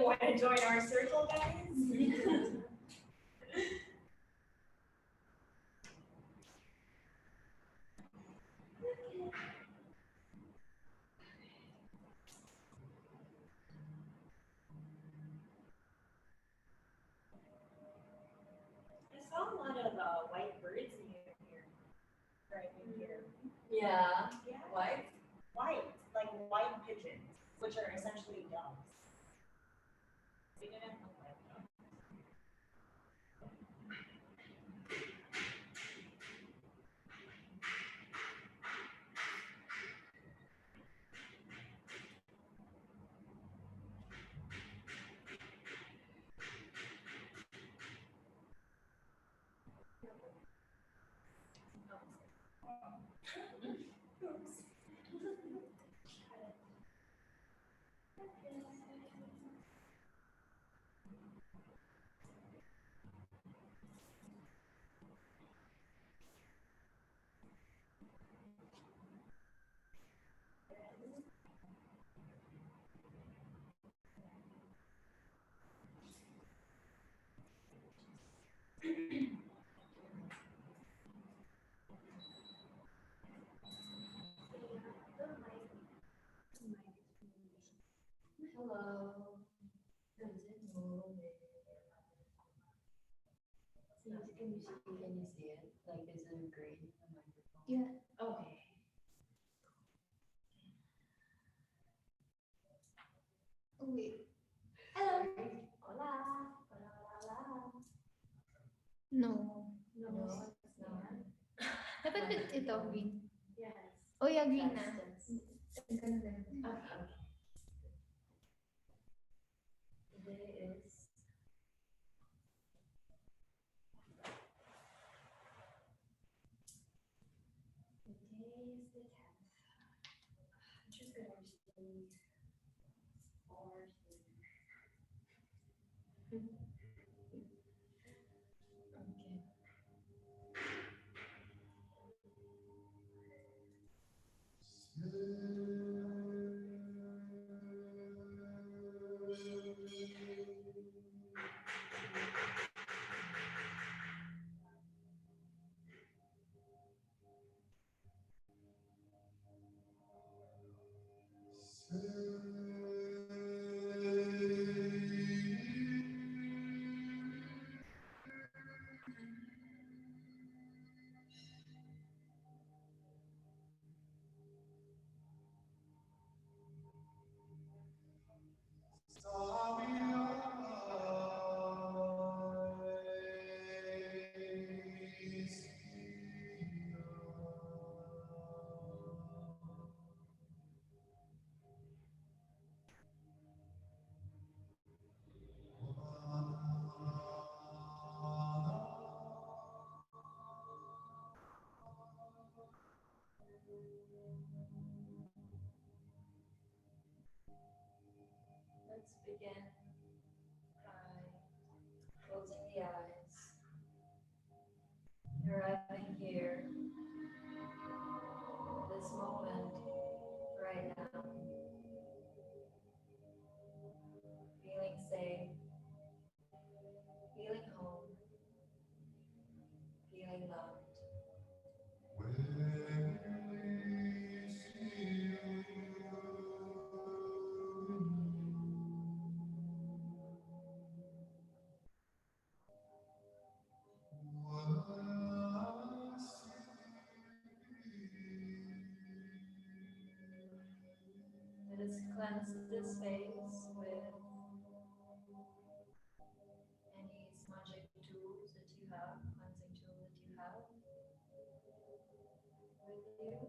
Want to join our circle, guys? I saw a lot of white birds near here. Right in here. Yeah. Yeah. White? White, like white pigeons, which are essentially doves. They didn't look like doves. Oops. Hello. Can you see it? Like, is it green? The microphone? Yeah. Okay. Oh, wait. Hello. Hola. Hola, hola, hola. No. No, it's not. Dapat ito, green. Yes. Oh, yeah, green na. That's- Ganda. Okay. Today is the 10th. I'm just gonna receive hours. Okay. Let's begin by closing the eyes, arriving here, this moment, right now, feeling safe, feeling home, feeling loved. Let us cleanse this space with any smudging tools that you have, cleansing tool that you have with you.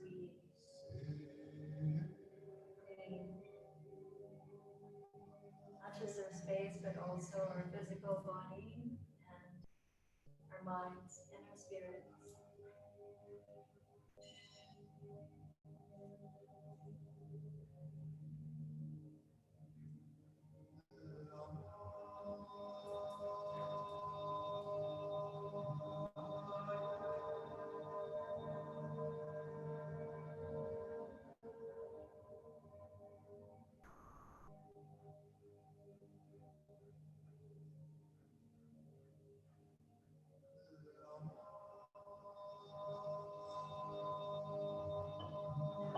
we clean not just our space, but also our physical body and our minds and our spirits.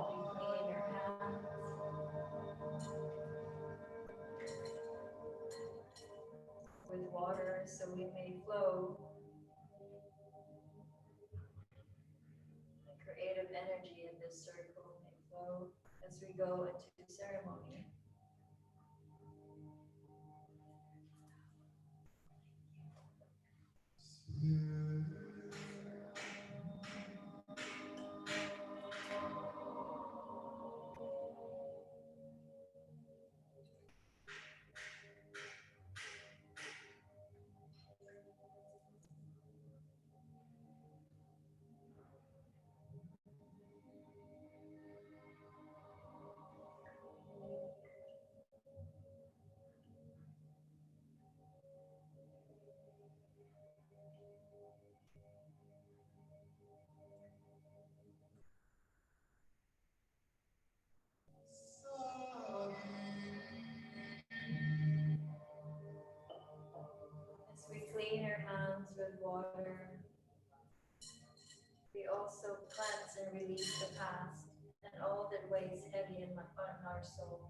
We clean our hands with water so we may flow. The creative energy in this circle may flow as we go into ceremony. As we clean our hands with water, we also cleanse and release the past and all that weighs heavy on our soul.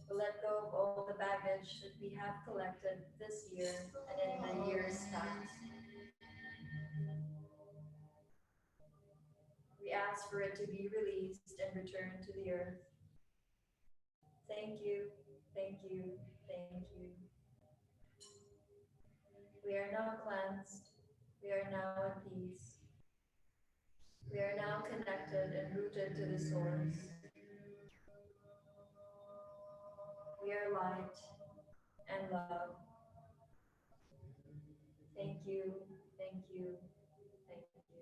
We let go of all the baggage that we have collected this year and in the years past. We ask for it to be released and returned to the earth. Thank you, thank you, thank you. We are now cleansed. We are now at peace. We are now connected and rooted to the source. We are light and love. Thank you, thank you, thank you.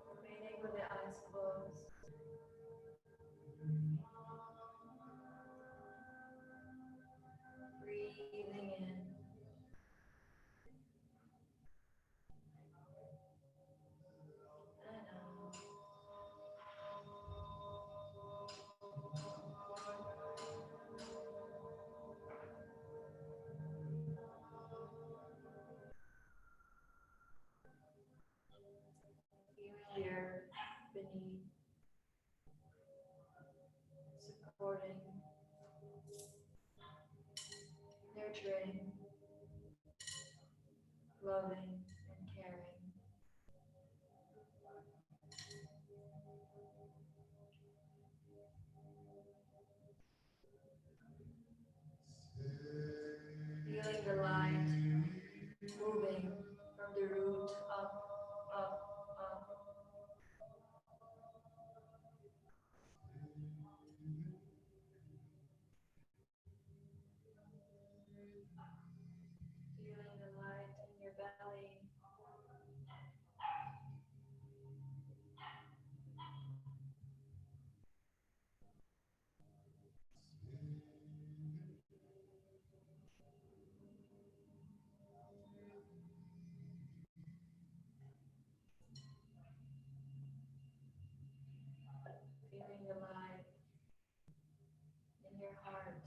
Remaining with the eyes closed. Breathing in. And out. Feeling the earth beneath, supporting, nurturing, loving, and caring. Feeling the light moving from the root up, up, up. Feeling the light in your belly. Feeling the light in your heart.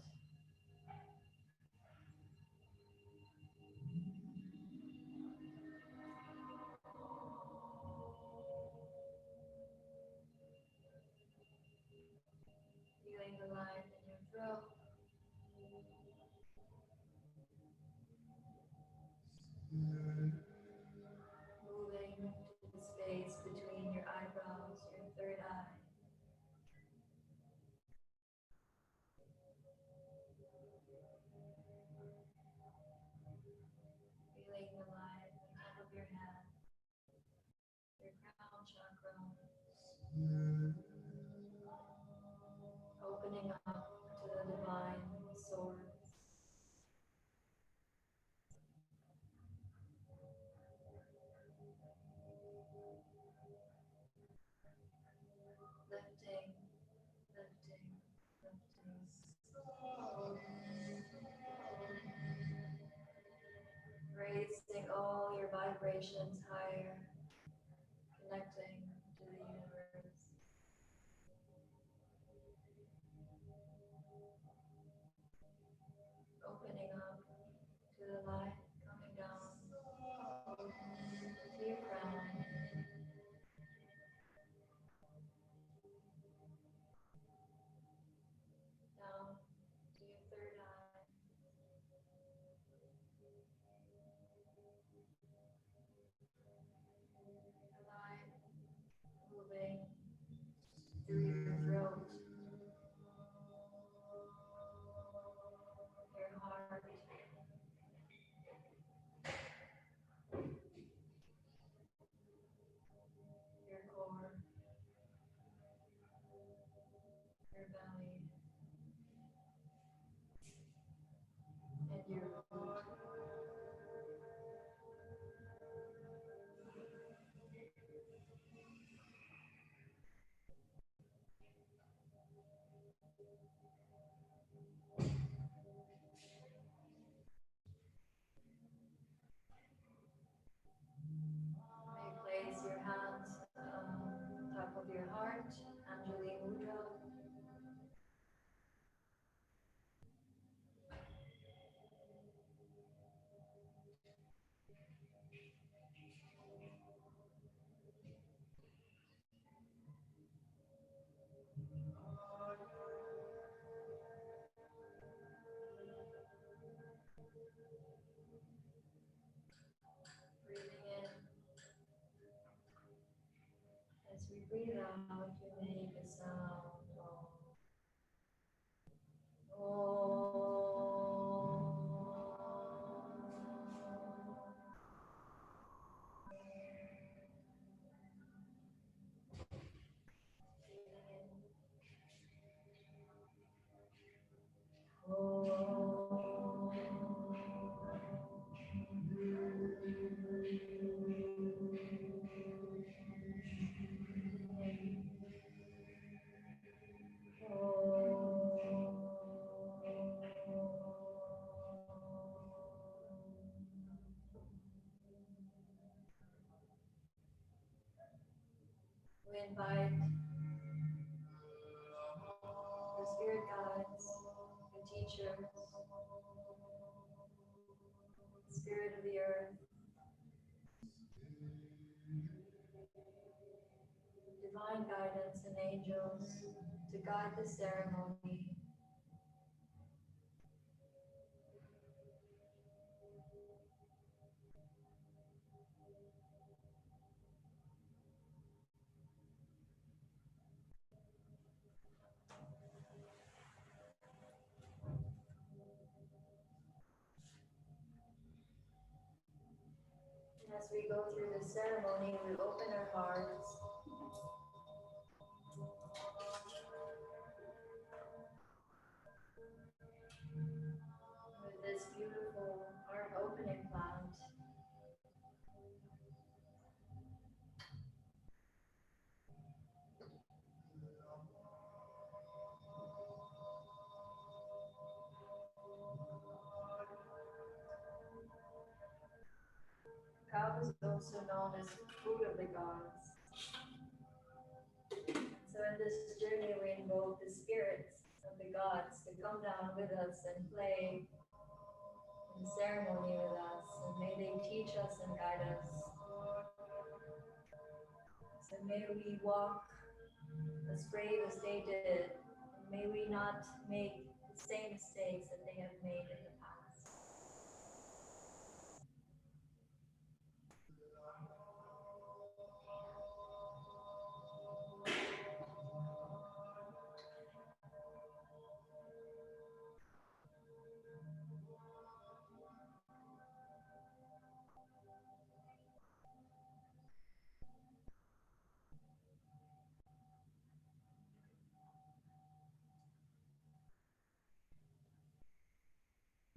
Moving to the space between your eyebrows, your third eye. Feeling the light in the top of your head, your crown chakra, opening up to the divine source. Lifting, lifting, lifting. Raising all your vibrations higher, connecting to the universe. Opening up to the light coming down to your crown. Down to your third eye. The light moving through your throat, your heart, your core, your belly, and your root. You may place your hands on top of your heart, Anjali Mudra. Breathing in. As we breathe out, you make a sound of we invite the spirit guides, the teachers, spirit of the earth, divine guidance and angels to guide the ceremony. And as we go through the ceremony, we open our hearts. With this beautiful heart opening plant, cow is also known as food of the gods. So in this journey, we invoke the spirits of the gods to come down with us and play in the ceremony with us, and may they teach us and guide us. So may we walk as brave as they did, and may we not make the same mistakes that they have made in the past.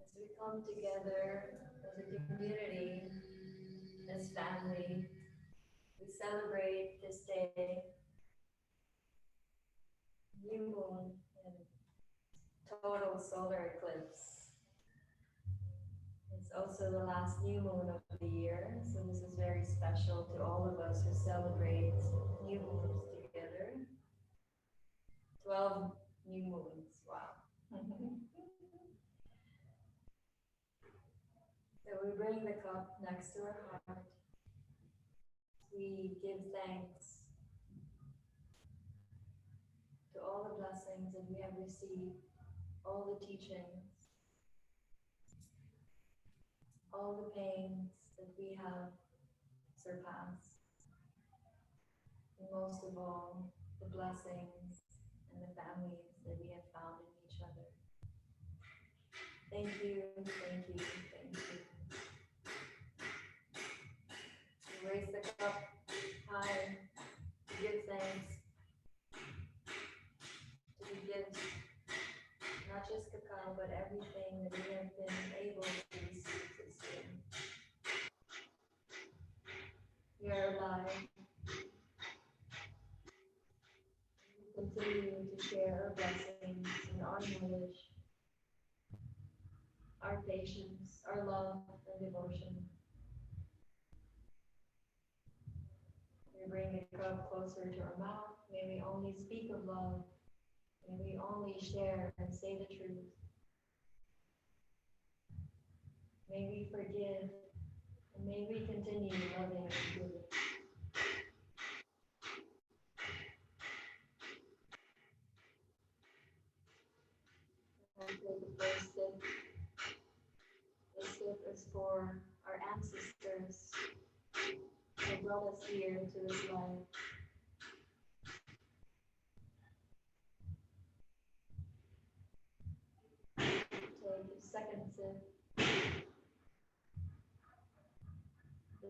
as we come together as a community, as family, we celebrate this day, new moon and total solar eclipse. It's also the last new moon of the year, so this is very special to all of us who celebrate new moons together. 12 new moons, wow. So we bring the cup next to our heart. We give thanks to all the blessings that we have received, all the teachings, all the pains that we have surpassed, and most of all, the blessings and the families that we have found in each other. Thank you, thank you, thank you. We raise the cup high, give thanks to the gifts, not just cacao, but everything that we have been able to receive this year. We are alive. We continue to share our blessings and our knowledge, our patience, our love and devotion. We bring the cup closer to our mouth. May we only speak of love. May we only share and say the truth. May we forgive, and may we continue loving and giving. And take the first sip. This sip is for our ancestors who brought us here to this life. Take the second sip.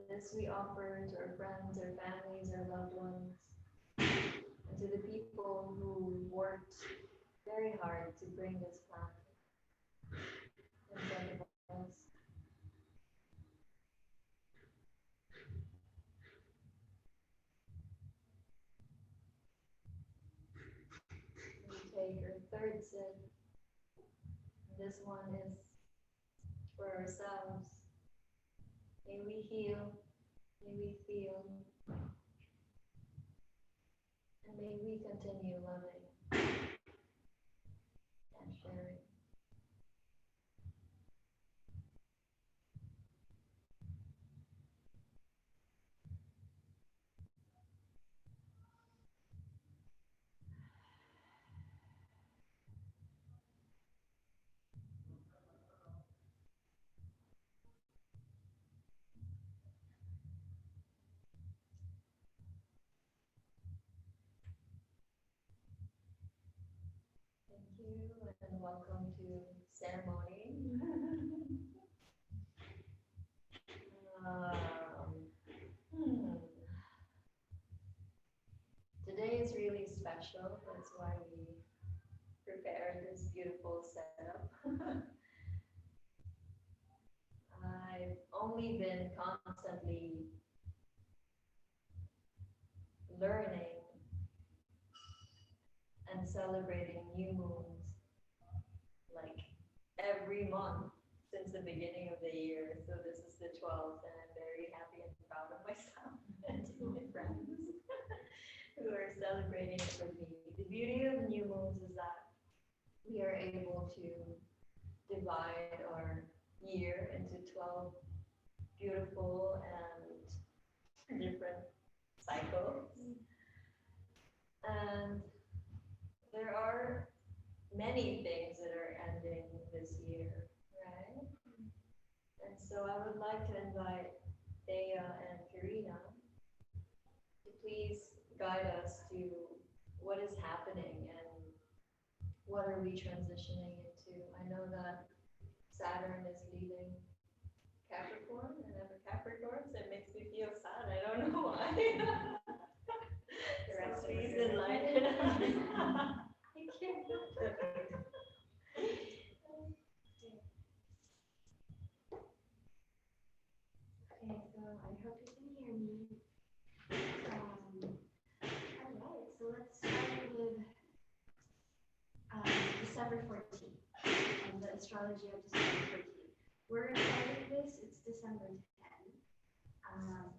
This we offer to our friends, our families, our loved ones, and to the people who worked very hard to bring this planet in front of us. We take our third sip. This one is for ourselves. May we heal, may we feel, and may we continue loving and sharing. Thank you and welcome to ceremony. Hmm. Today is really special. That's why we prepared this beautiful setup. I've only been constantly learning and celebrating new moons like every month since the beginning of the year. So this is the 12th and I'm very happy and proud of myself and to my friends who are celebrating it with me. The beauty of new moons is that we are able to divide our year into 12 beautiful and different cycles. And there are many things that are ending this year, right? And so I would like to invite Thea and Karina to please guide us to what is happening and what are we transitioning into. I know that Saturn is leaving Capricorn, and I'm a Capricorn, so it makes me feel sad. I don't know why. The rest please enlighten us. Thank you. I hope you can hear me. Alright, so let's start with December 14th, and the astrology of December 14th. We're recording this, it's December 10th,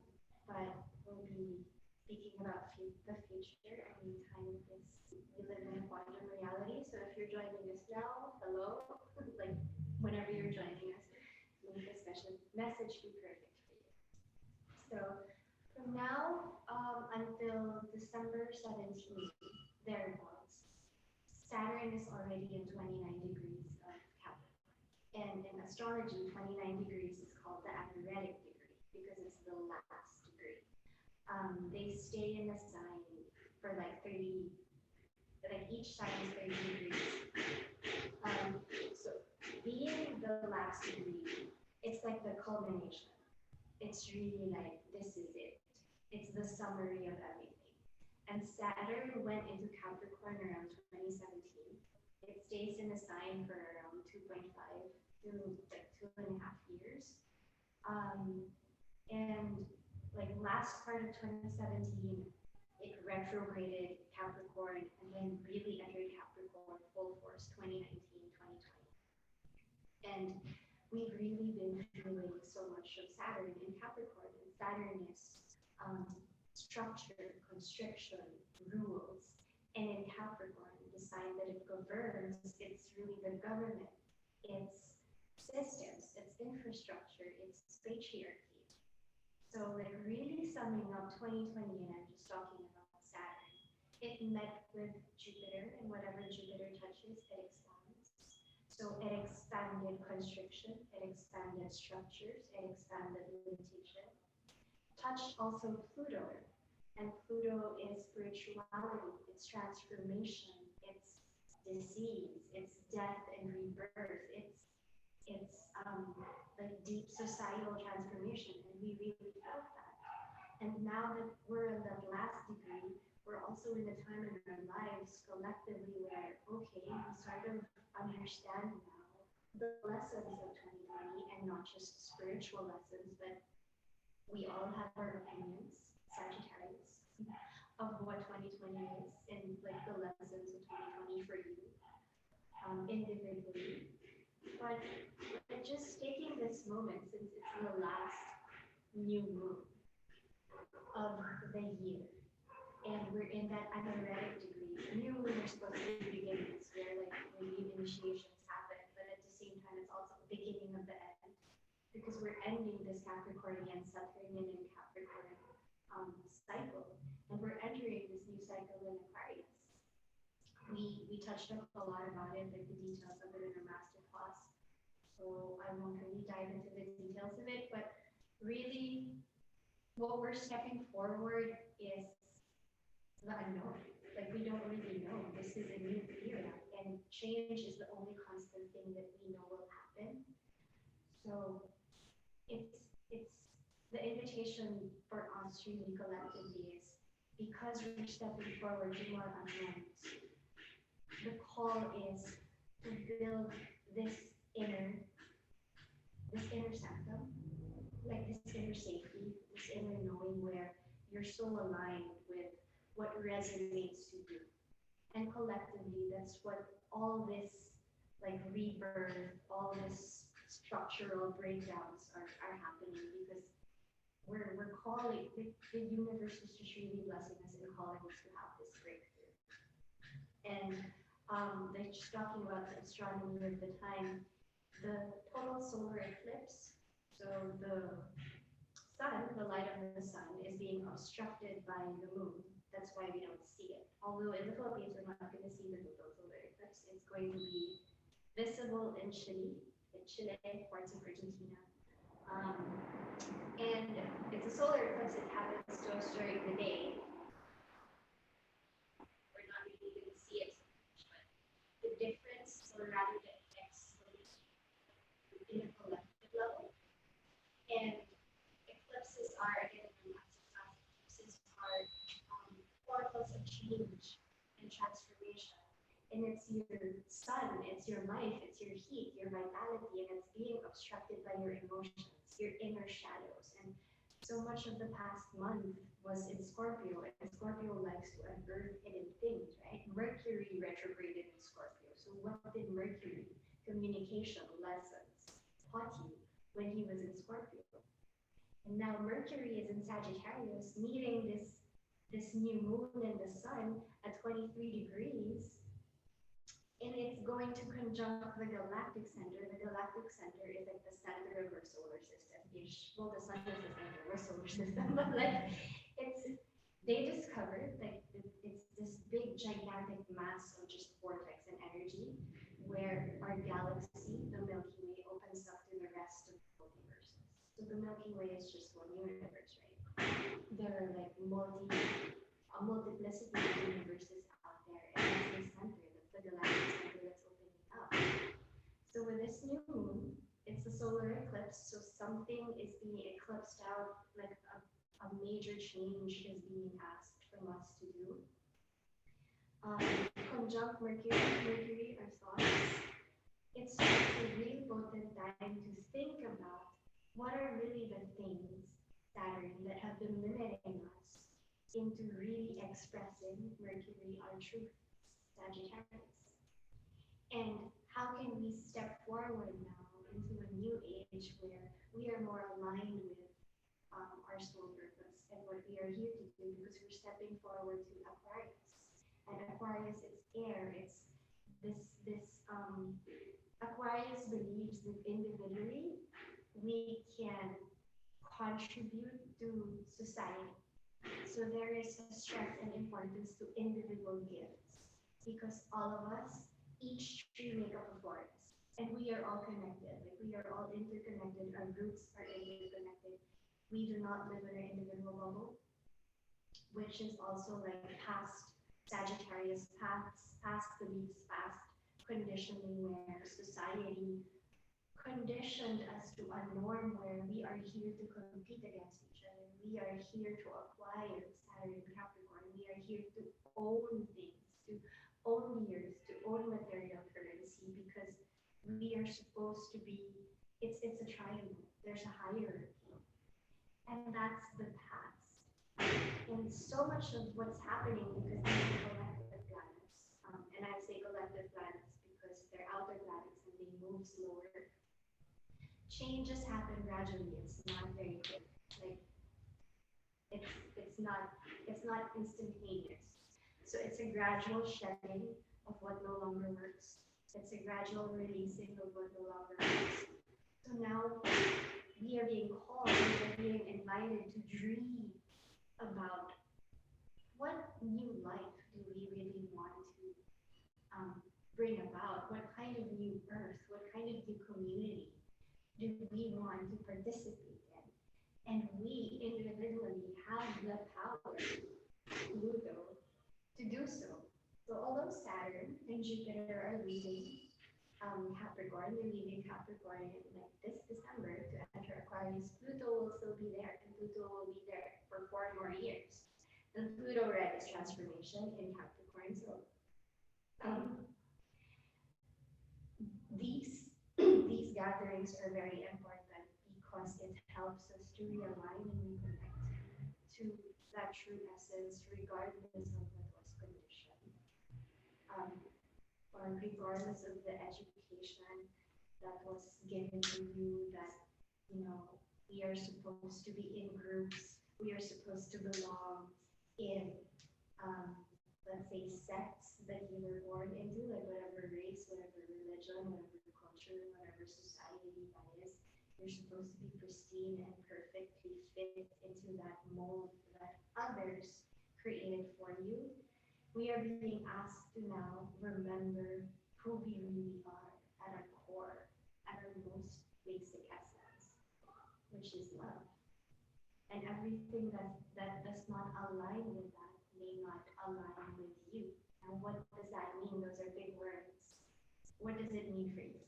but we'll be speaking about the future. I mean, time is, we live in a quantum reality, so if you're joining us now, hello, like whenever you're joining us, make this message be perfect for you. So from now until December 17th, thereabouts, Saturn is already in 29 degrees of Capricorn. And in astrology, 29 degrees is called the Agretic degree because it's the last degree. They stay in the sign for like 30, like each sign is 30 degrees. So being the last degree, it's like the culmination. It's really like, this is it. It's the summary of everything. And Saturn went into Capricorn around 2017. It stays in the sign for around 2.5 to like 2.5 years. And like last part of 2017, it retrograded Capricorn and then really entered Capricorn full force 2019, 2020. And we've really been feeling so much of Saturn in Capricorn. And Saturn is structure, constriction, rules. And in Capricorn, the sign that it governs, it's really the government, it's systems, it's infrastructure, it's patriarchy. So like really summing up 2020, and I'm just talking about Saturn, it met with Jupiter, and whatever Jupiter touches, it expands. So it expanded constriction, it expanded structures, it expanded limitation. Touched also Pluto, and Pluto is spirituality, it's transformation, it's disease, it's death and rebirth, it's like deep societal transformation, and we really felt that. And now that we're in that last degree, we're also in a time in our lives collectively where, okay, we sort of understand now the lessons of 2020, and not just spiritual lessons, but we all have our opinions, Sagittarius, of what 2020 is and like the lessons of 2020 for you individually. But just taking this moment, since it's the last new moon of the year, and we're in that Agretic degree. New moon are supposed to be beginnings where like maybe initiations happen, but at the same time it's also the beginning of the end, because we're ending this Capricornian, Saturnian and Capricorn cycle, and we're entering this new cycle in Aquarius. We touched up a lot about it, like the details of it in our master class. So I won't really dive into the details of it, but really what we're stepping forward is the unknown. Like we don't really know. This is a new era, and change is the only constant thing that we know will happen. So it's the invitation for us really collectively is, because we're stepping forward to more unknowns, the call is to build this inner sanctum, like this inner safety, this inner knowing where you're so aligned with what resonates to you. And collectively, that's what all this like rebirth, all this structural breakdowns are happening, because we're calling, the universe is just really blessing us and calling us to have this breakthrough. And they're just talking about the astronomy of the time, the total solar eclipse. So the sun, the light of the sun, is being obstructed by the moon. That's why we don't see it. Although in the Philippines, we're not going to see the total solar eclipse. It's going to be visible in Chile, parts of Argentina. And it's a solar eclipse that happens to us during the day. We're not really going to see it so much, but the difference, or rather the effects, in a collective level. And eclipses are, again, eclipses are portals of change and transformation. And it's your sun, it's your life, it's your heat, your vitality, and it's being obstructed by your emotions, your inner shadows. And So much of the past month was in Scorpio, and Scorpio likes to unearth hidden things, right? Mercury retrograded in Scorpio. So what did Mercury, communication, lessons, taught you when he was in Scorpio? And now Mercury is in Sagittarius, meeting this new moon and the sun at 23 degrees, and it's going to conjunct the galactic center. The galactic center is like the center of our solar system-ish. Well, the sun is the center of our solar system, but like they discovered like it's this big gigantic mass of just vortex and energy where our galaxy, the Milky Way, opens up to the rest of the multiverses. So the Milky Way is just one universe, right? There are like a multiplicity of universes out there, and that's the center, that's the galactic center that's opening up. So with this new moon, it's a solar eclipse, so something is being eclipsed out, like a major change is being asked from us to do. Conjunct Mercury, our thoughts. It's a really potent time to think about what are really the things, Saturn, that have been limiting us into really expressing Mercury, our truth, Sagittarius. And how can we step forward now into a new age where we are more aligned with our soul purpose and what we are here to do, because we're stepping forward to Aquarius. And Aquarius is air. It's this Aquarius believes that individually we can contribute to society. So there is a stress and importance to individual gifts, because all of us, each tree make up a forest, and we are all connected. Like we are all interconnected. Our roots are interconnected. We do not live in an individual bubble, which is also like past Sagittarius, past beliefs, past conditioning, where society conditioned us to a norm where we are here to compete against each other. We are here to acquire Saturn and Capricorn. We are here to own things, to own years, to own material currency, because we are supposed to be, it's a triangle. There's a hierarchy. And that's the past. And so much of what's happening, because these are collective planets, and I say collective planets because they're outer planets and they move slower. Changes happen gradually. It's not very quick. Like it's not instantaneous. So it's a gradual shedding of what no longer works. It's a gradual releasing of what no longer works. So now we are being called, we are being invited to dream about what new life do we really want to bring about? What kind of new earth? What kind of new community do we want to participate in? And we individually have the power, Pluto, to do so. So although Saturn and Jupiter are leaving Capricorn, they're leaving Capricorn in like this December to enter Aquarius, Pluto will still be there, and Pluto will be there for 4 more years. And Pluto read its transformation in Capricorn. So these gatherings are very important because it helps us to realign and reconnect to that true essence, regardless of what was conditioned, or regardless of the education that was given to you, that we are supposed to be in groups, we are supposed to belong in let's say sects that you were born into, like whatever race, whatever religion, whatever culture, whatever society that is, you're supposed to be pristine and perfectly fit into that mold that others created for you. We are being asked to now remember who we really are at our core, at our most basic essence, which is love. And everything that does not align with that may not align with you. And what does that mean? Those are big words. What does it mean for you?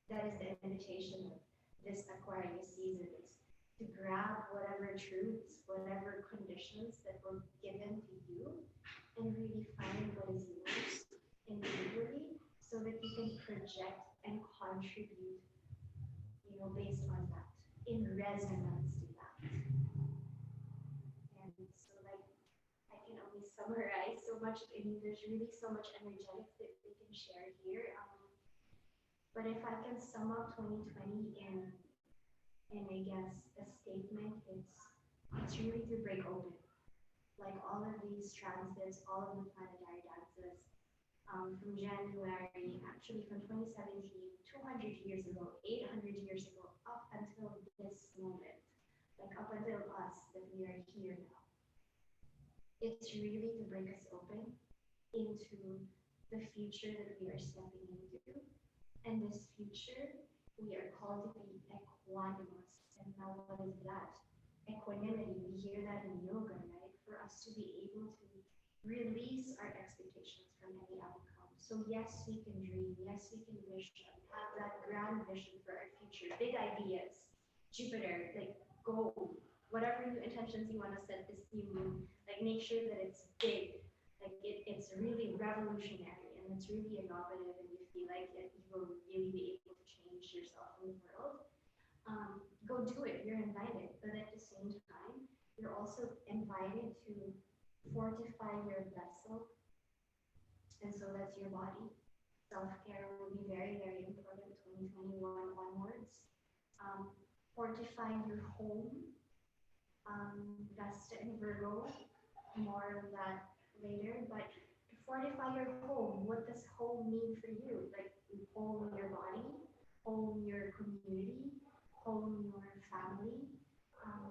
That is the invitation of this Aquarius season, is to grab whatever truths, whatever conditions that were given to you, and really find what is yours individually, so that you can project and contribute, based on that, in resonance to that. So like I can only summarize so much. I mean, there's really so much energetics that we can share here. But if I can sum up 2020 in I guess a statement, it's really to break open. Like all of these transits, all of the planetary dances, from January, actually from 2017, 200 years ago, 800 years ago, up until this moment, like up until us that we are here now. It's really to break us open into the future that we are stepping into. And this future, we are called to be equanimous. And now what is that? Equanimity, we hear that in yoga, right? For us to be able to release our expectations from any outcome. So yes, we can dream, yes, we can wish and have that grand vision for our future, big ideas, Jupiter, like go, whatever new intentions you want to set this new moon, like make sure that it's big, like it's really revolutionary and it's really innovative and you feel like you will really be able to change yourself in the world. Go do it, you're invited. But at the same time, you're also invited to fortify your vessel. And so that's your body. Self-care will be very, very important 2021 onwards. Fortifying your home. Vesta and Virgo, more of that later. But to fortify your home, what does home mean for you? Like home your body, home your community, home your family.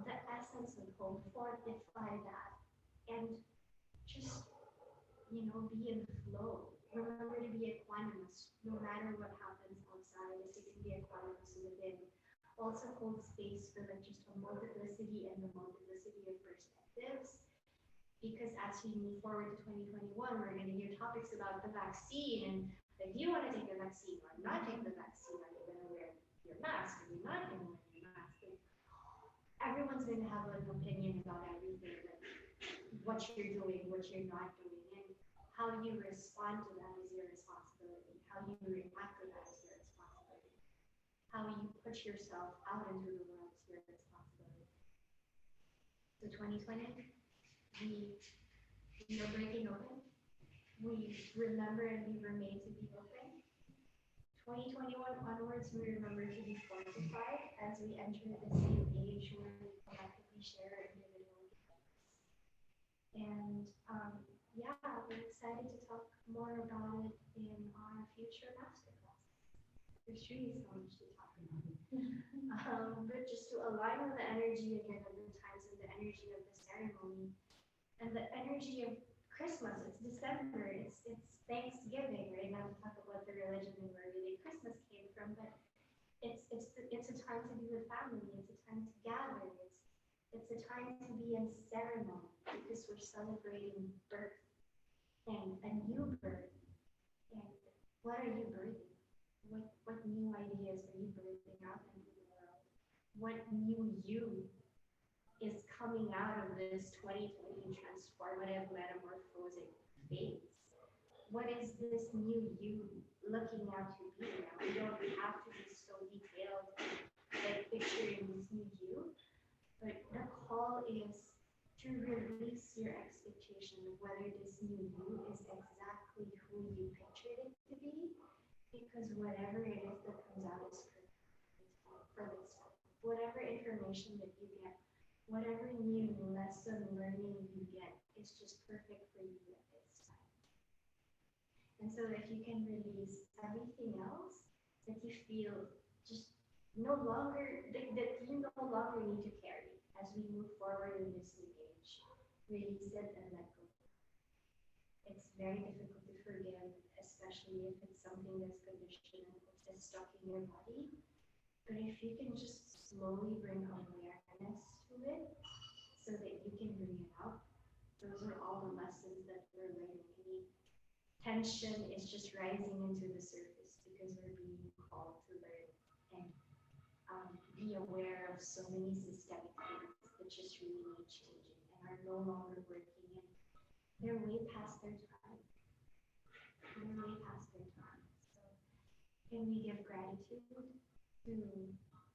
The essence of home, fortify that. And just be in flow. Remember to be equanimous, no matter what happens outside, as you can be equanimous within. Also hold space for like just a multiplicity and the multiplicity of perspectives. Because as we move forward to 2021, we're going to hear topics about the vaccine and like, do you want to take the vaccine or not take the vaccine? Are you going to wear your mask? Are you not going to wear your mask? Like, everyone's going to have an opinion about everything, like what you're doing, what you're not doing, and how you respond to that is your responsibility. How you react to that is your responsibility. How you put yourself out into the world is your responsibility. So 2020, we are breaking open. We remember and we were made to be open. 2021 onwards, we remember to be fortified as we enter this new age where we collectively share our individual gifts. And yeah, we're excited to talk more about it in our future masterclass. There's really so much to talk about. But just to align with the energy again of the times and the energy of the ceremony and the energy of Christmas, it's December, it's Thanksgiving, right? Now we talk about the religion and where really Christmas came from, but it's a time to be with family, it's a time to gather, it's a time to be in ceremony because we're celebrating birth and a new birth. And what are you birthing? What new ideas are you birthing out into the world? What new you is coming out of this 2020 transformative metamorphosic phase? What is this new you looking out to be now? We don't have to be so detailed, like picturing this new you, but the call is to release your expectation of whether this new you is exactly who you pictured it to be, because whatever it is that comes out is perfect for this. Whatever information that you get, whatever new lesson learning you get is just perfect for you at this time. And so if you can release everything else that you feel just no longer, that you no longer need to carry as we move forward in this new age, release it and let go. It's very difficult to forgive, especially if it's something that's conditioned and that's stuck in your body. But if you can just slowly bring awareness to it so that you can bring it out, those are all the lessons that we're learning. Any tension is just rising into the surface because we're being called to learn and be aware of so many systemic things that just really need changing and are no longer working. And they're way past their time. They're way past their time. So can we give gratitude to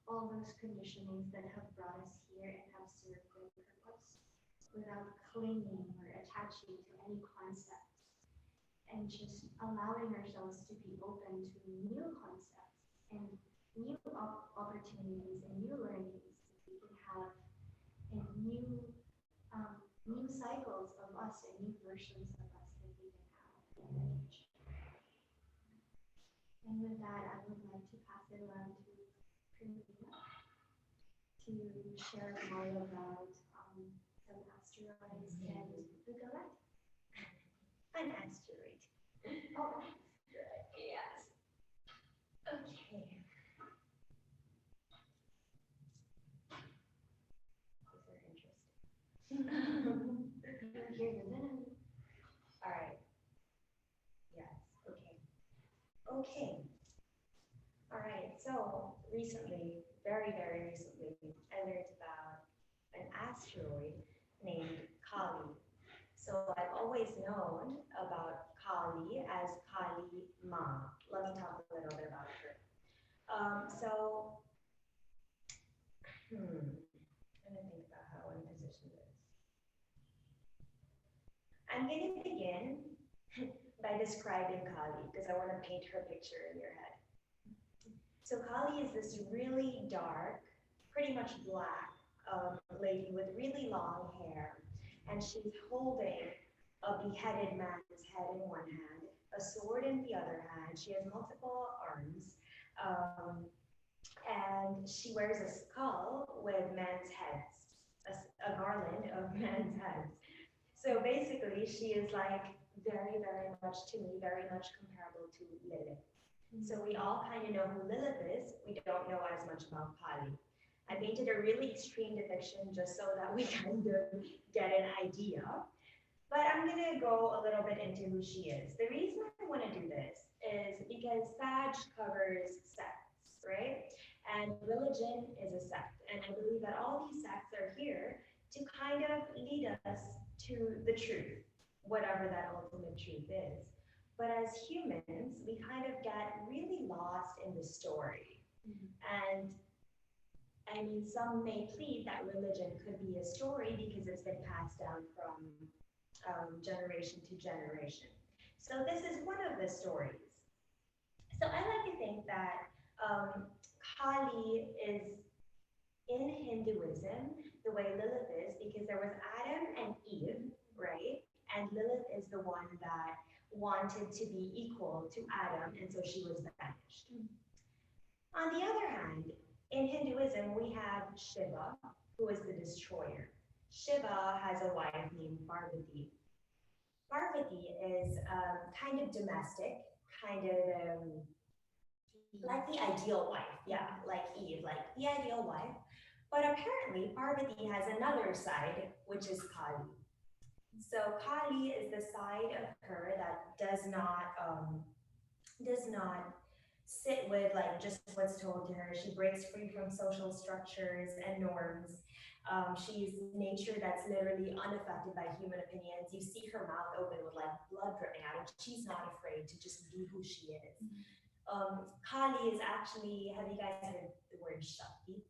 all those conditionings that have brought us here and have served their purpose? without clinging or attaching to any concept, and just allowing ourselves to be open to new concepts and new opportunities and new learnings that we can have, and new cycles of us and new versions of us that we can have in the future. And with that, I would like to pass it around to Karina to share more about some asteroids and the galactic. An asteroid. Oh, asteroid, yes. Okay. These are interesting. You hear the venom. All right. Yes. Okay. Okay. All right. So recently, very, very recently, I learned about an asteroid named Kali. So I've always known about Kali as Kali Ma. Let me talk a little bit about her. I'm gonna think about how I want to position this. I'm gonna begin by describing Kali because I want to paint her picture in your head. So Kali is this really dark, pretty much black lady with really long hair, and she's holding a beheaded man's head in one hand, a sword in the other hand. She has multiple arms, and she wears a skull with men's heads, a garland of men's heads. So basically, she is like very, very much to me, very much comparable to Lilith. So we all kind of know who Lilith is. We don't know as much about Kali. I painted a really extreme depiction just so that we kind of get an idea. But I'm going to go a little bit into who she is. The reason I want to do this is because Sag covers sects, right? And religion is a sect. And I believe that all these sects are here to kind of lead us to the truth, whatever that ultimate truth is. But as humans, we kind of get really lost in the story. And I mean, some may plead that religion could be a story because it's been passed down from generation to generation. So this is one of the stories. So I like to think that Kali is in Hinduism the way Lilith is, because there was Adam and Eve, right? And Lilith is the one that wanted to be equal to Adam, and so she was banished. On the other hand, in Hinduism, we have Shiva, who is the destroyer. Shiva has a wife named Parvati. Parvati is kind of domestic, kind of like the ideal wife, yeah, like Eve, like the ideal wife. But apparently, Parvati has another side, which is Kali. So Kali is the side of her that does not sit with like just what's told to her. She breaks free from social structures and norms. She's nature that's literally unaffected by human opinions. You see her mouth open with like blood dripping out, and she's not afraid to just be who she is. Kali is actually, have you guys heard the word Shakti?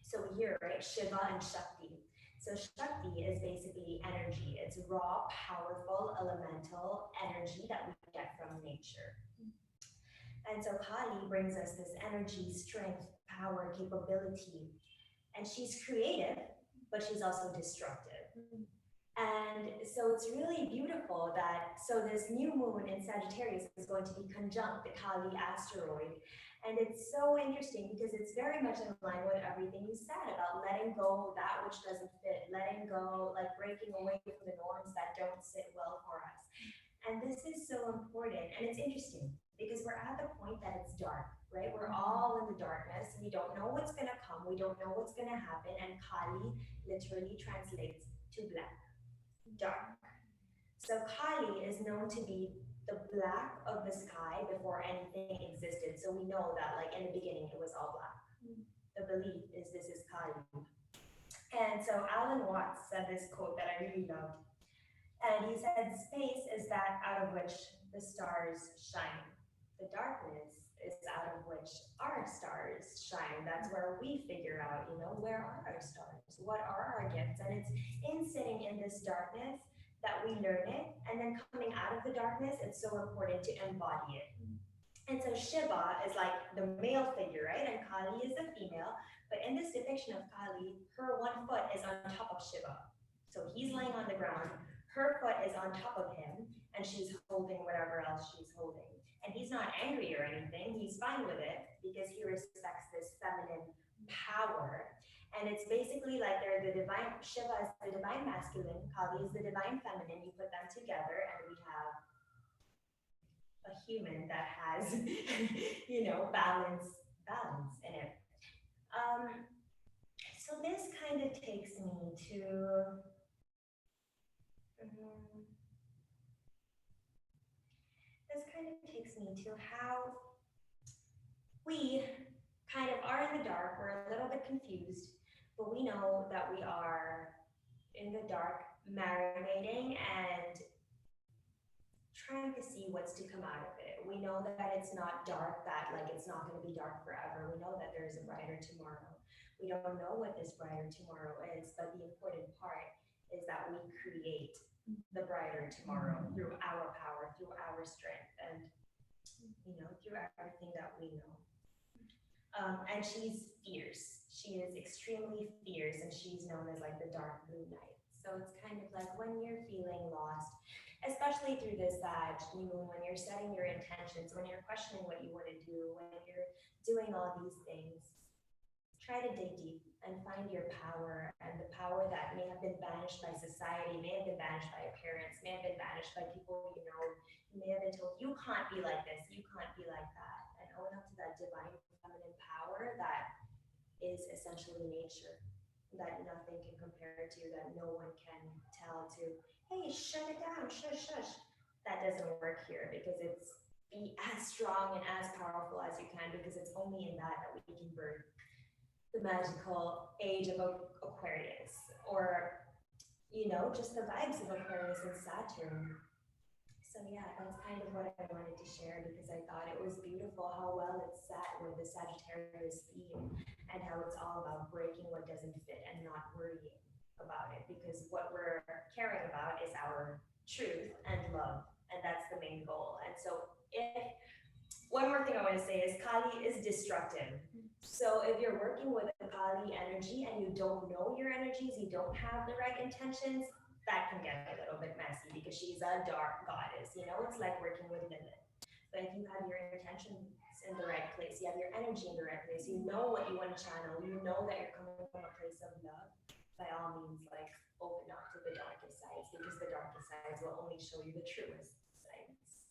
So we hear, right, Shiva and Shakti. So Shakti is basically energy. It's raw, powerful, elemental energy that we get from nature. And so Kali brings us this energy, strength, power, capability. And she's creative, but she's also destructive. And so it's really beautiful that, so this new moon in Sagittarius is going to be conjunct the Kali asteroid. And it's so interesting because it's very much in line with everything you said about letting go of that which doesn't fit, letting go, like breaking away from the norms that don't sit well for us. And this is so important. And it's interesting because we're at the point that it's dark, right? We're all in the darkness. We don't know what's going to come. We don't know what's going to happen. And Kali literally translates to black, dark. So Kali is known to be the black of the sky before anything existed. So we know that like in the beginning, it was all black. The belief is this is Kali. And so Alan Watts said this quote that I really loved. And he said, space is that out of which the stars shine. The darkness is out of which our stars shine. That's where we figure out, where are our stars? What are our gifts? And it's in sitting in this darkness that we learn it. And then coming out of the darkness, it's so important to embody it. And so Shiva is like the male figure, right? And Kali is the female. But in this depiction of Kali, her one foot is on top of Shiva. So he's laying on the ground, her foot is on top of him, and she's holding whatever else she's holding. And he's not angry or anything, he's fine with it because he respects this feminine power. And it's basically like they're the divine, Shiva is the divine masculine, Kali is the divine feminine. You put them together and we have a human that has, balance in it. So this kind of takes me to, how we kind of are in the dark, we're a little bit confused, but we know that we are in the dark, marinating and trying to see what's to come out of it. We know that it's not dark, that like it's not going to be dark forever. We know that there is a brighter tomorrow. We don't know what this brighter tomorrow is, but the important part is that we create the brighter tomorrow through our power, through our strength, and through everything that we know. And she's fierce. She is extremely fierce, and she's known as like the dark moon night. So it's kind of like when you're feeling lost, especially through this Sag new moon, when you're setting your intentions, when you're questioning what you want to do, when you're doing all these things, try to dig deep and find your power, and the power that may have been banished by society, may have been banished by your parents, may have been banished by people you know. You may have been told, you can't be like this, you can't be like that. And own up to that divine feminine power that is essentially nature, that nothing can compare to, that no one can tell to, hey, shut it down, shush, shush. That doesn't work here, because it's be as strong and as powerful as you can, because it's only in that we can birth the magical age of Aquarius, or just the vibes of Aquarius and Saturn. So yeah, that's kind of what I wanted to share, because I thought it was beautiful how well it sat with the Sagittarius theme, and how it's all about breaking what doesn't fit and not worrying about it, because what we're caring about is our truth and love, and that's the main goal. And so one more thing I want to say is Kali is destructive. So if you're working with a Kali energy and you don't know your energies, you don't have the right intentions, that can get a little bit messy, because she's a dark goddess. It's like working with Lilith. But if you have your intentions in the right place, you have your energy in the right place, you know what you want to channel, you know that you're coming from a place of love, by all means, like, open up to the darkest sides, because the darkest sides will only show you the truest sides.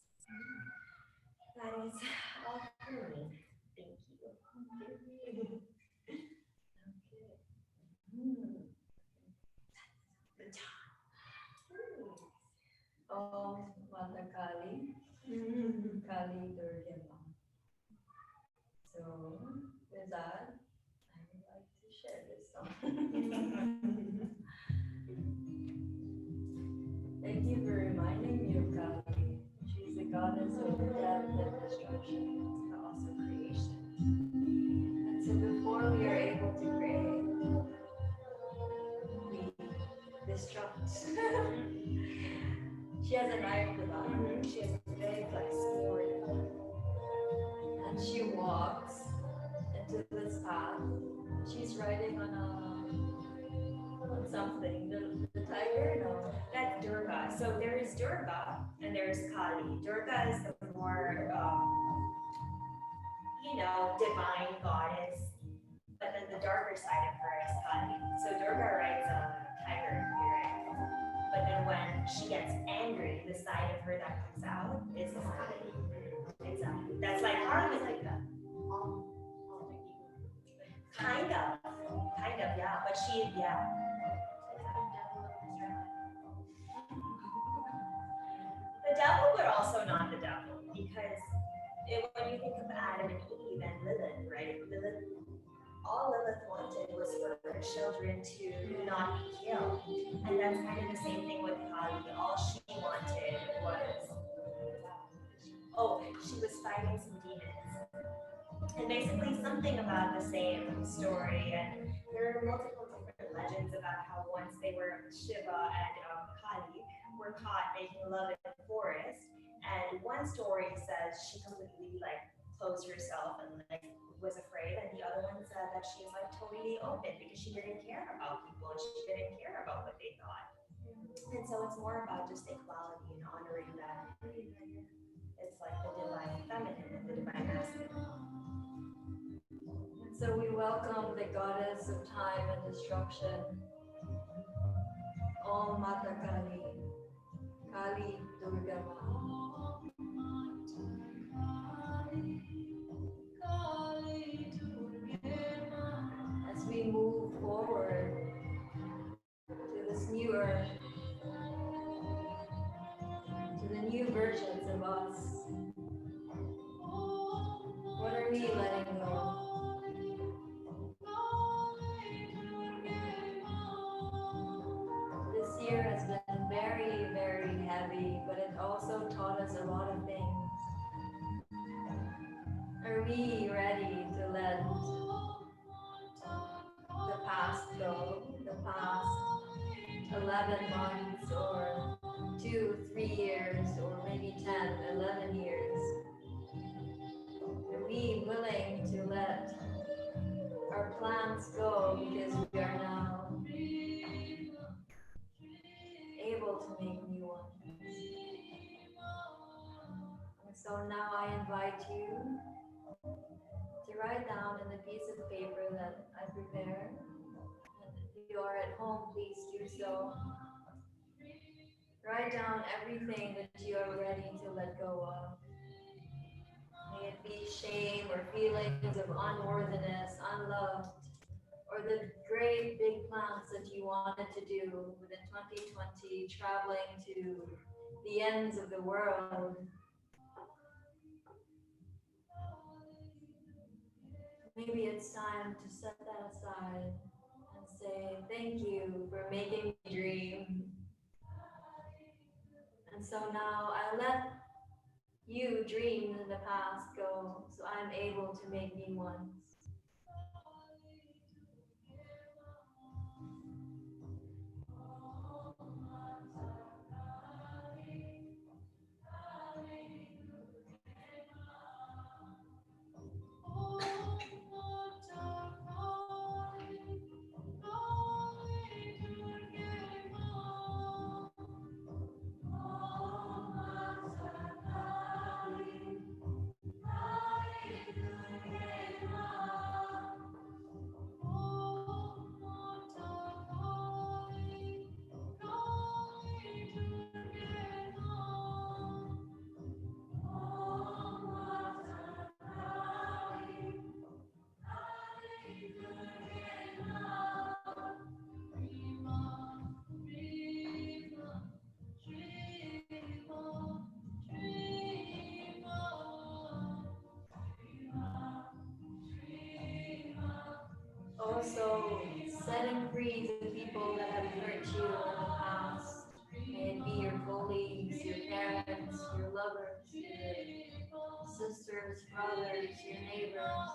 That is all for me. Thank you. Okay. The time. Oh, Mata Kali, Kali Durga Ma. So with that, I would like to share this song. Thank you for reminding me of Kali. She's the goddess of death and destruction, but also creation. And so before we are able to create, we destruct. She has an eye of the bottom. She has a very flexible, And she walks into this path. She's riding on something. The tiger? No. that's Durga. So there is Durga and there's Kali. Durga is the more, divine goddess, but then the darker side of her is Kali. So Durga rides a tiger, right? But then when she gets angry, the side of her that comes out is Kali. Exactly. That's like Kali was like that. Kind of, yeah. But the devil, but also not the devil, because when you think of Adam and Eve and Lilith, right? All Lilith wanted was for her children to not be killed. And that's kind of the same thing with Kali. All she wanted was, she was fighting some demons. And basically something about the same story. And there are multiple different legends about how once they were Shiva and Kali were caught making love in the forest. And one story says she completely like closed herself and like was afraid, and the other one said that she was like totally open because she didn't care about people and she didn't care about what they thought. And so it's more about just equality and honoring that. It's like the divine feminine and the divine masculine. And so we welcome the goddess of time and destruction, Om Mata Kali, Kali Durga Ma. As we move forward to this new earth, to the new versions of us, what are we letting go? This year has been very, very heavy, but it also taught us a lot of things. Are we ready to let the past go? The past 11 months or 2, 3 years or maybe 10, 11 years? Are we willing to let our plans go because we are now able to make new ones? And so now I invite you to write down in the piece of paper that I prepared. And if you are at home, please do so. Write down everything that you are ready to let go of. May it be shame or feelings of unworthiness, unloved, or the great big plans that you wanted to do within 2020, traveling to the ends of the world. Maybe it's time to set that aside and say, thank you for making me dream. And so now I let you dream in the past go, so I'm able to make new ones. Also, setting free the people that have hurt you in the past. May it be your colleagues, your parents, your lovers, your sisters, brothers, your neighbors.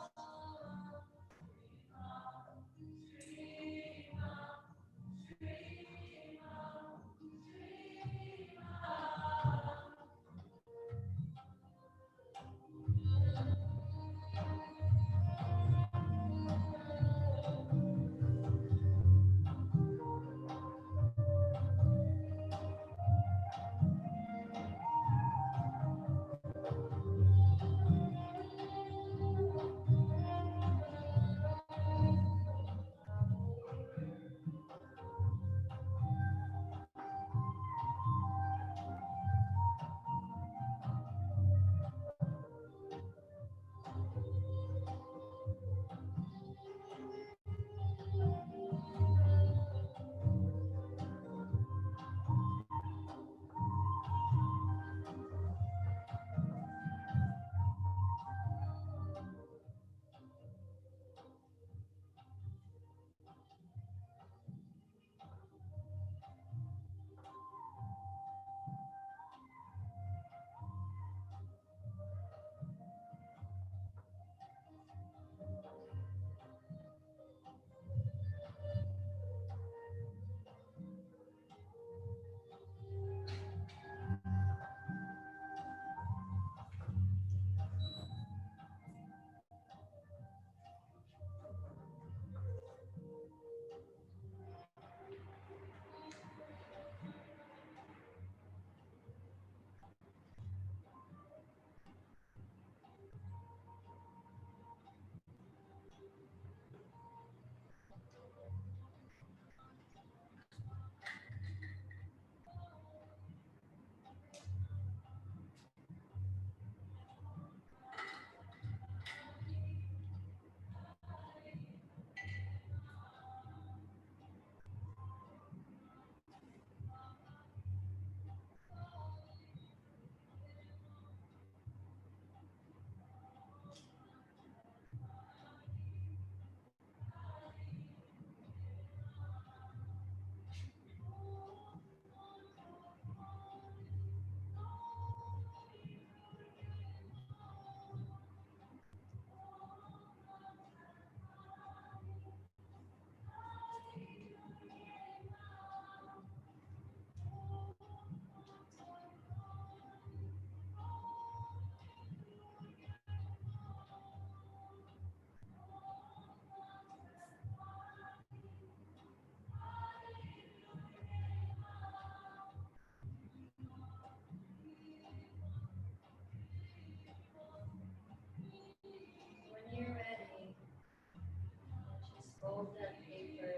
fold that paper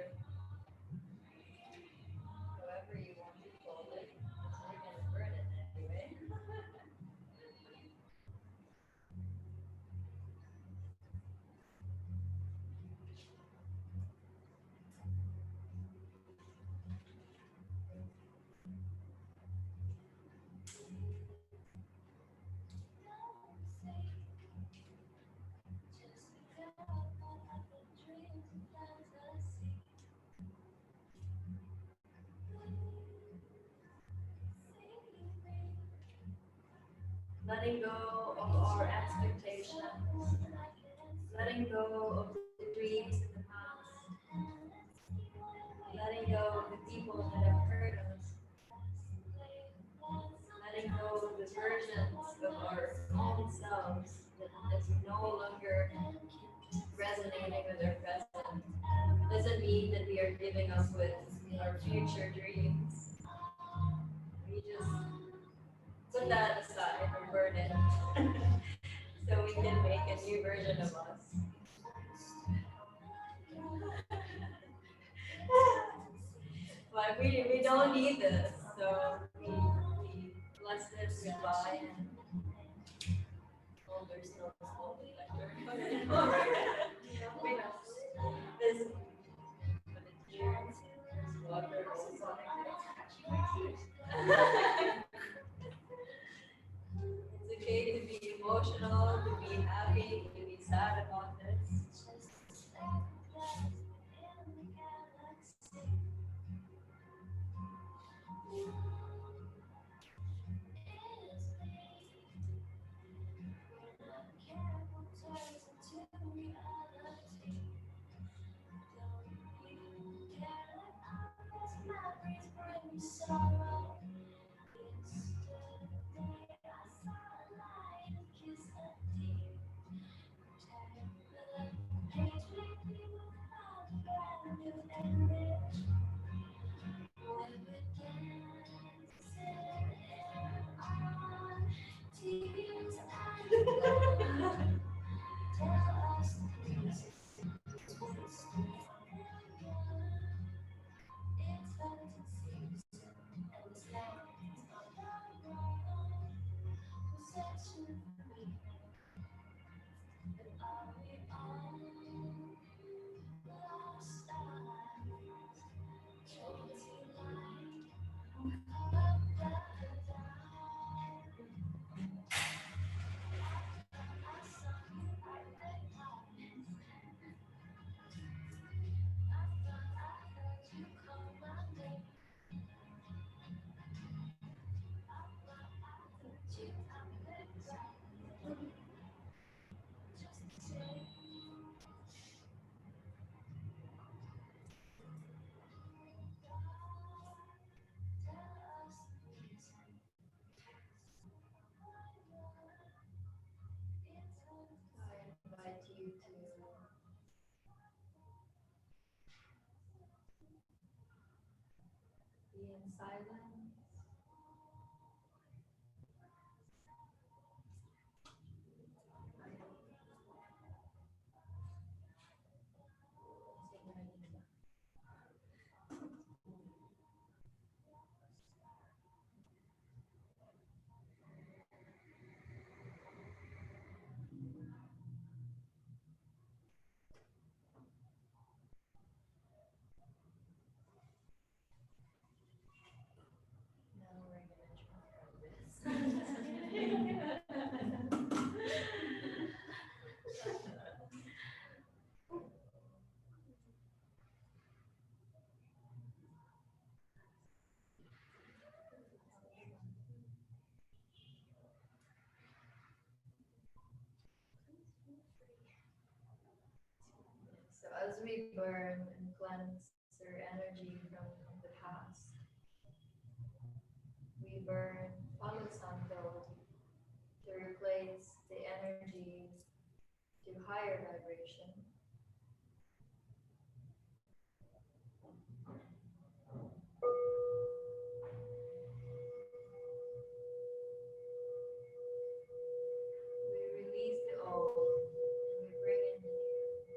however you want to fold it. You're gonna burn it anyway. Letting go of our expectations, letting go of the dreams in the past, letting go of the people that have hurt us, letting go of the versions of our own selves that is no longer resonating with our present. Doesn't mean that we are giving up with our future dreams. We just put that aside and burn it so we can make a new version of us. But we don't need this, so we bless it goodbye and oh, there's no smoke detector anymore. We know. This, but it's yours. There's water also. It's okay to be emotional, to be happy, to be sad about this. I invite you to be in silence. Now we're gonna try this. So as we burn and cleanse our energy from the past, we burn Palo Santo to replace the energy to higher vibration. We release the old and we bring in the new.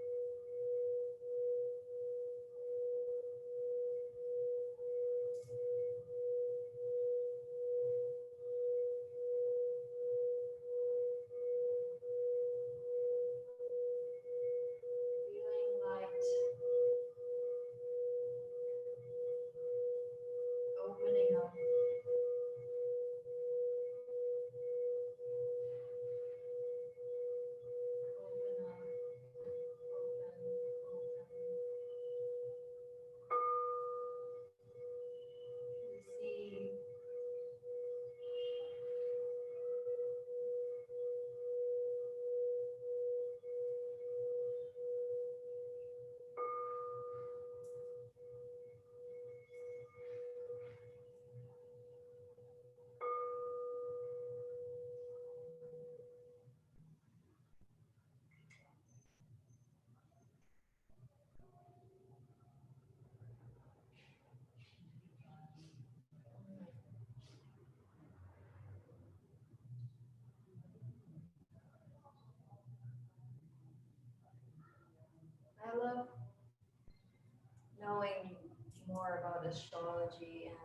I love knowing more about astrology and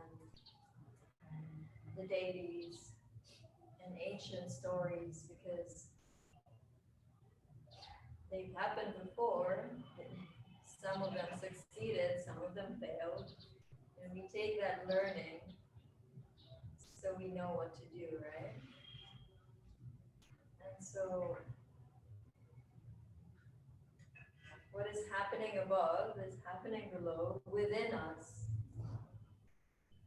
the deities and ancient stories because they've happened before. Some of them succeeded, some of them failed. And we take that learning so we know what to do, right? And so what is happening above is happening below within us.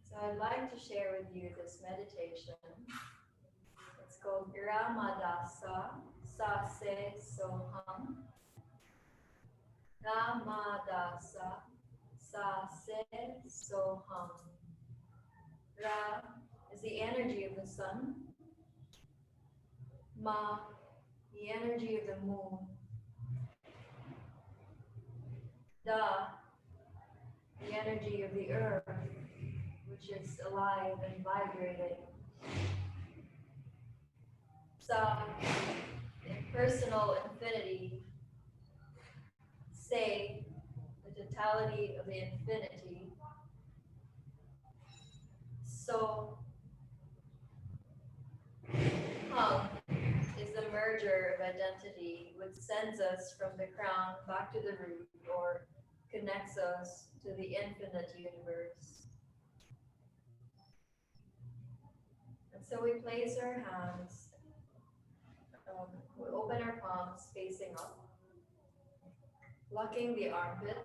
So I'd like to share with you this meditation. It's called Ramadasa Sase Soham. Ramadasa Sase Soham. Ra is the energy of the sun. Ma, the energy of the moon. Da, the energy of the earth, which is alive and vibrating. Sa, impersonal infinity. Se, the totality of the infinity. So, Hum is the merger of identity, which sends us from the crown back to the root, or connects us to the infinite universe. And so we place our hands, we open our palms facing up, locking the armpit,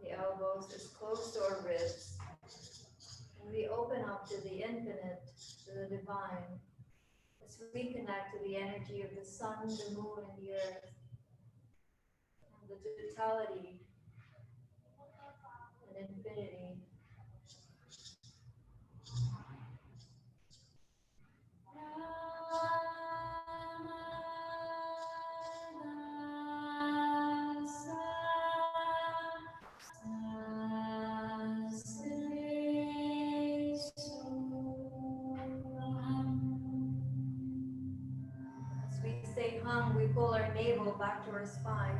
the elbows as close to our ribs, and we open up to the infinite, to the divine, as we connect to the energy of the sun, the moon, and the earth, and the totality and infinity. As we say hum, we pull our navel back to our spine.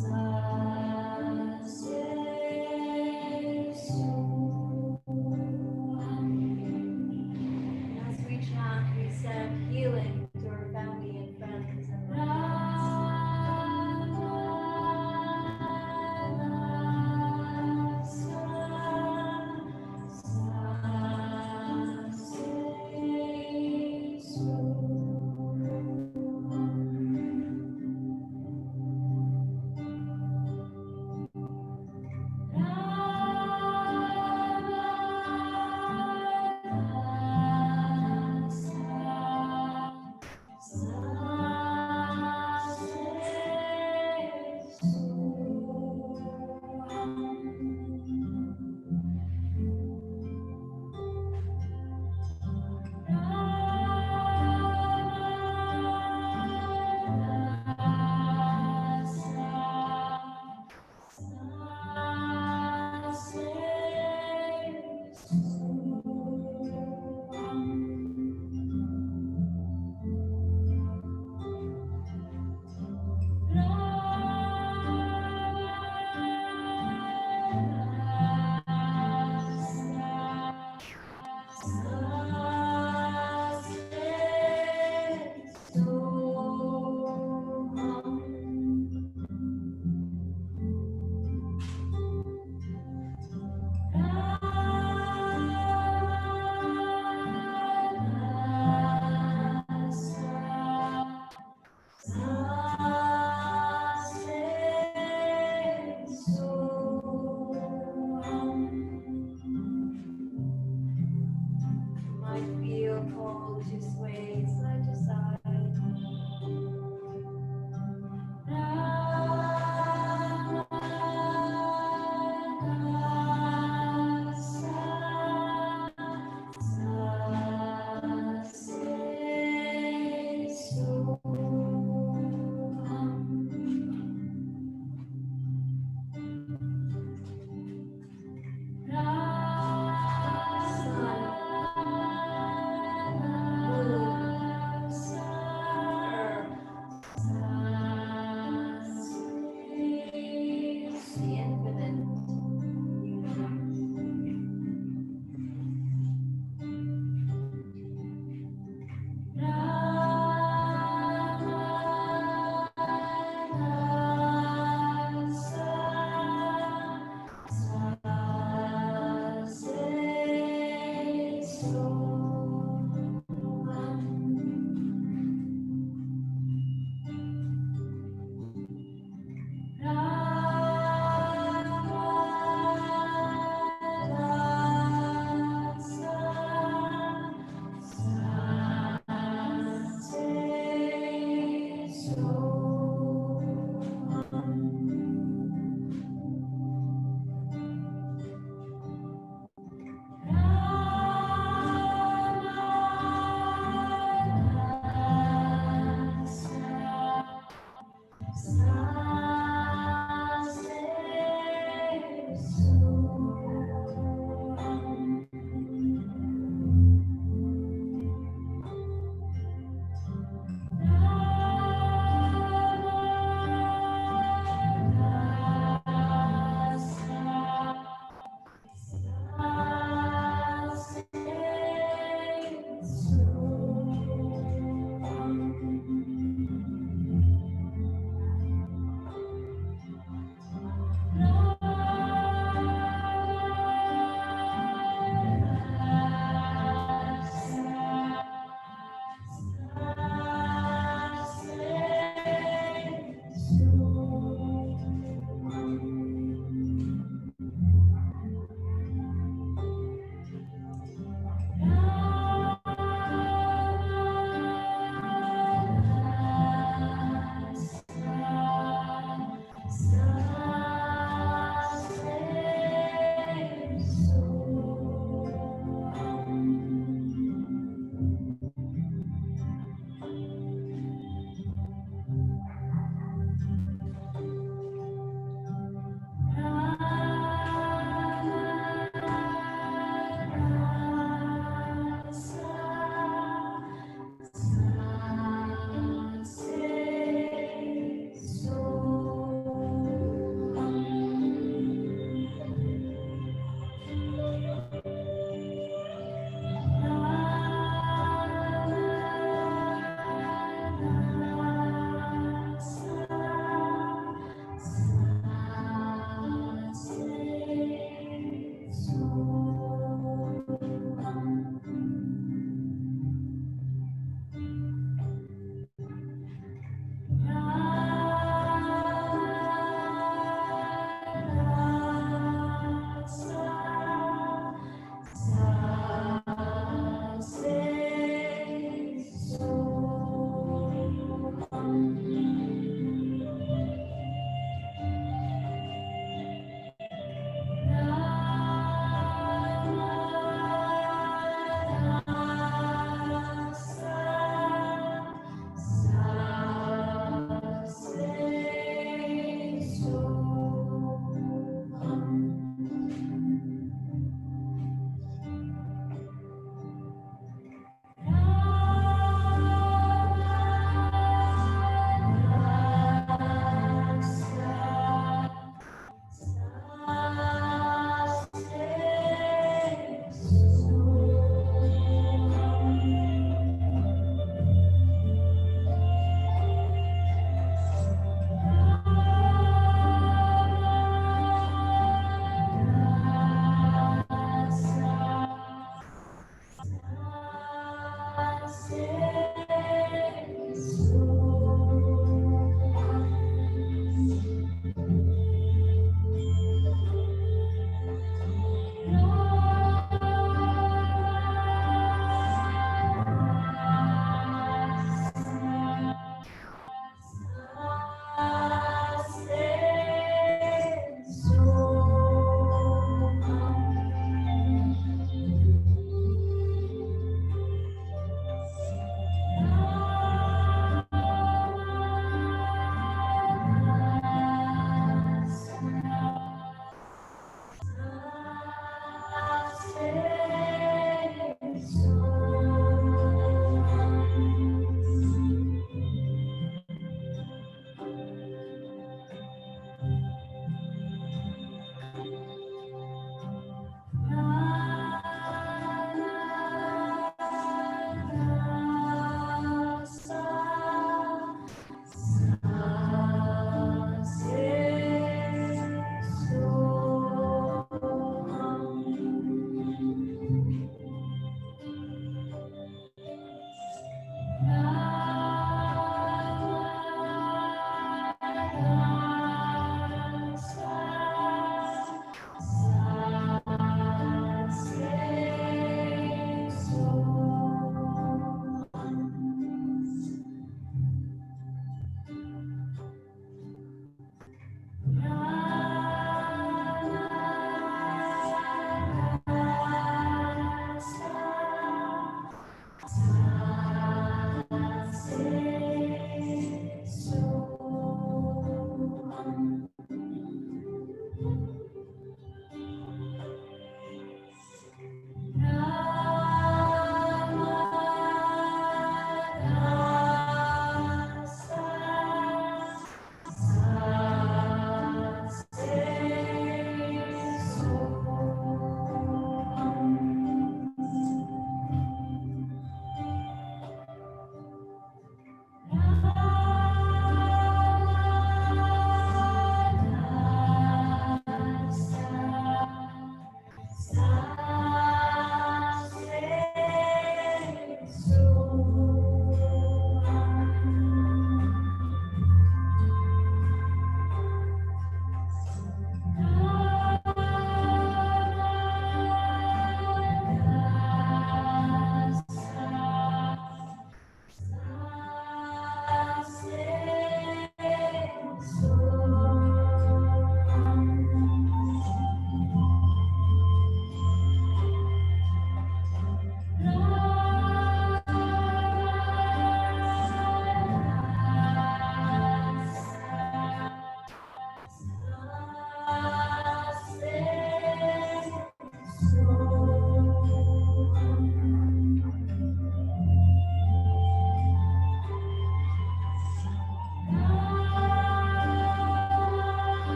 Sa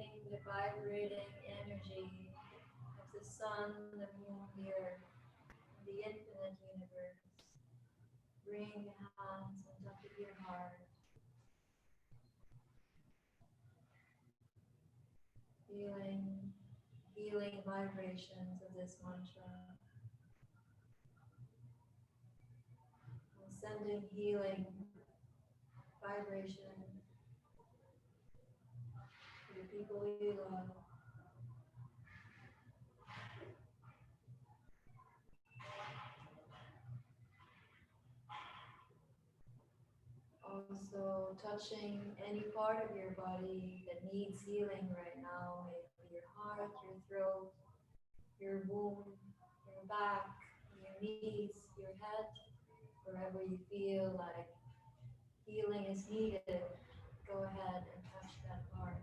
feeling the vibrating energy of the sun, the moon, the earth, the infinite universe. Bring the hands on top of your heart. Feeling healing vibrations of this mantra. And sending healing vibration to the people you love. Also touching any part of your body that needs healing right now, maybe your heart, your throat, your womb, your back, your knees, your head, wherever you feel like healing is needed, go ahead and touch that part.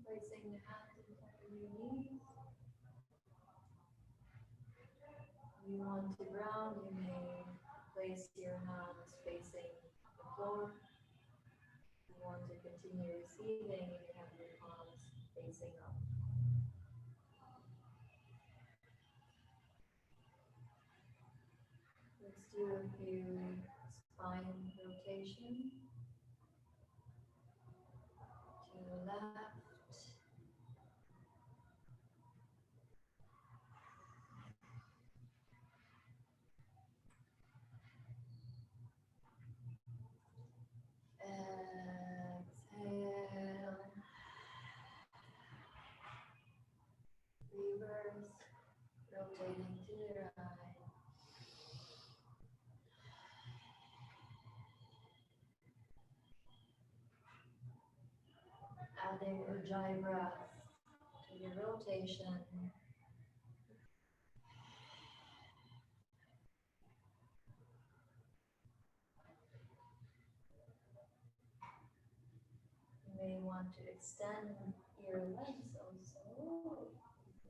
Placing the hands on top of your knees. You want to ground, you may place your hands facing the floor. You want to continue receiving, you have your palms facing up. Let's do a few spine rotation to the left. Exhale. Reverse, rotating to the right. Adding Ujjayi breath to your rotation. You may want to extend your legs also.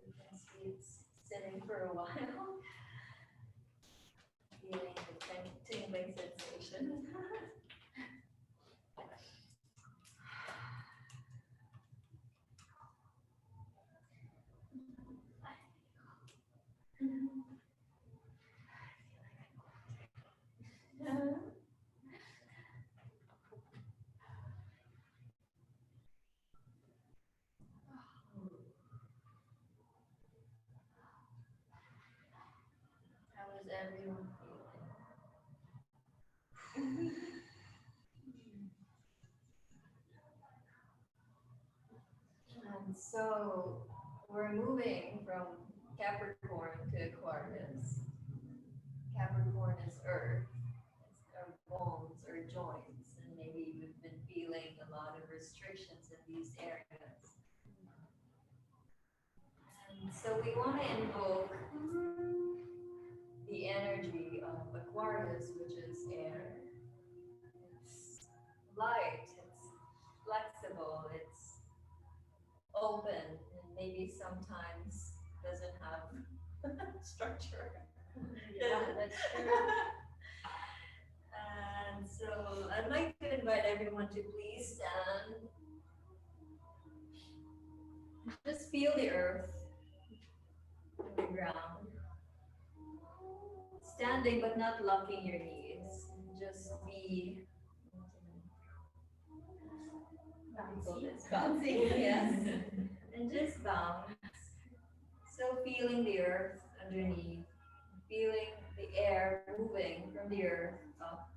You can see it's sitting for a while. Feeling the tingling sensation. How is everyone feeling? And so we're moving from Capricorn to Aquarius. Capricorn is earth, it's our bones, our joints, and maybe we've been feeling a lot of restrictions in these areas. And so we want to invoke the energy of Aquarius, which is air. It's light, it's flexible, it's open, and maybe sometimes doesn't have structure. Yeah, that's true. And so I'd like to invite everyone to please stand. Just feel the earth and the ground. Standing but not locking your knees. Just be bouncing, yes. And just bounce. So feeling the earth underneath, feeling the air moving from the earth up.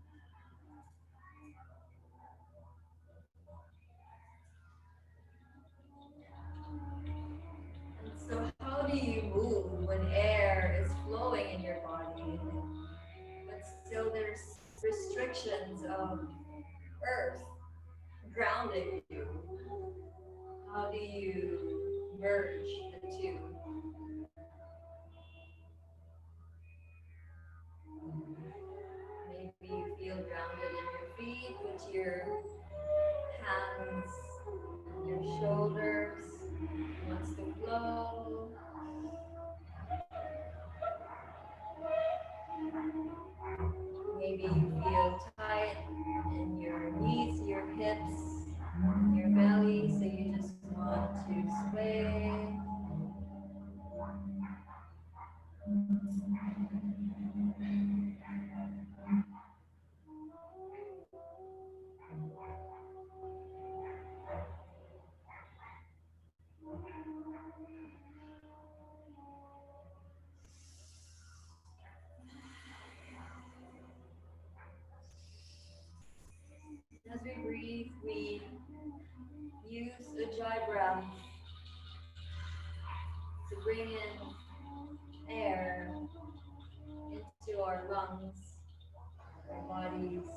frictions of earth grounding you. How do you merge the two? Maybe you feel grounded in your feet with your hands and your shoulders wants to flow. Maybe you feel tight in your knees, your hips, your belly, so you just want to sway. As we breathe, we use Ujjayi breath to bring in air into our lungs, our bodies.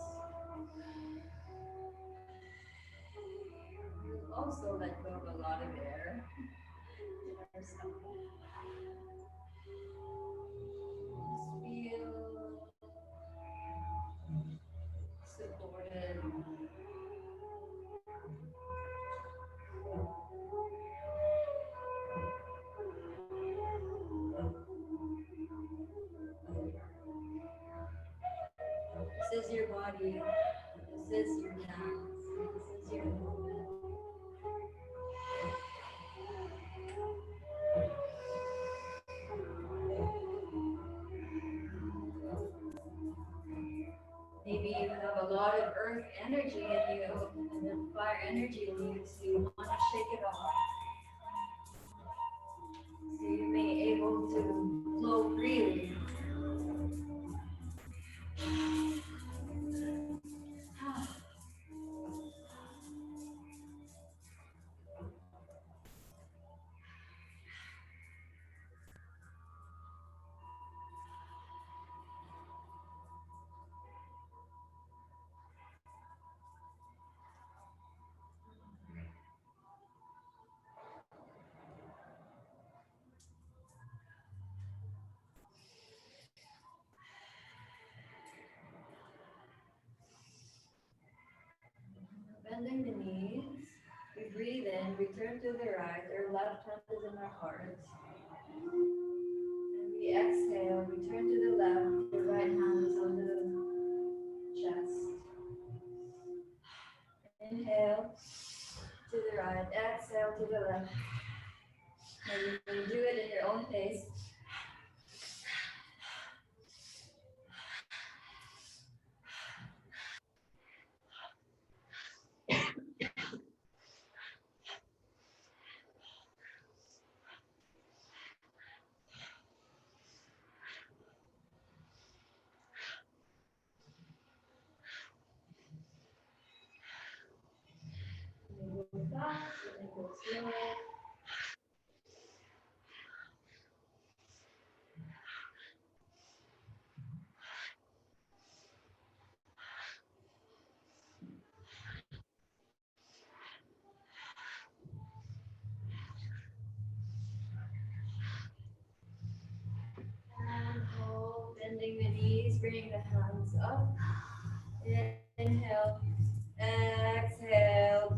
We also let go of a lot of air in our stomach. Just feel supported. This is your body. This is your dance. This is your movement. Maybe you have a lot of earth energy in you and then fire energy in you, so you want to shake it off. So you may able to flow freely. Bending the knees, we breathe in, we turn to the right, our left hand is in our heart. And we exhale, we turn to the left, the right hand is on the chest. Inhale to the right, exhale to the left. And you do it in your own pace. You go fast, and then go slow. And hold, bending the knees, bringing the hands up. Inhale, exhale,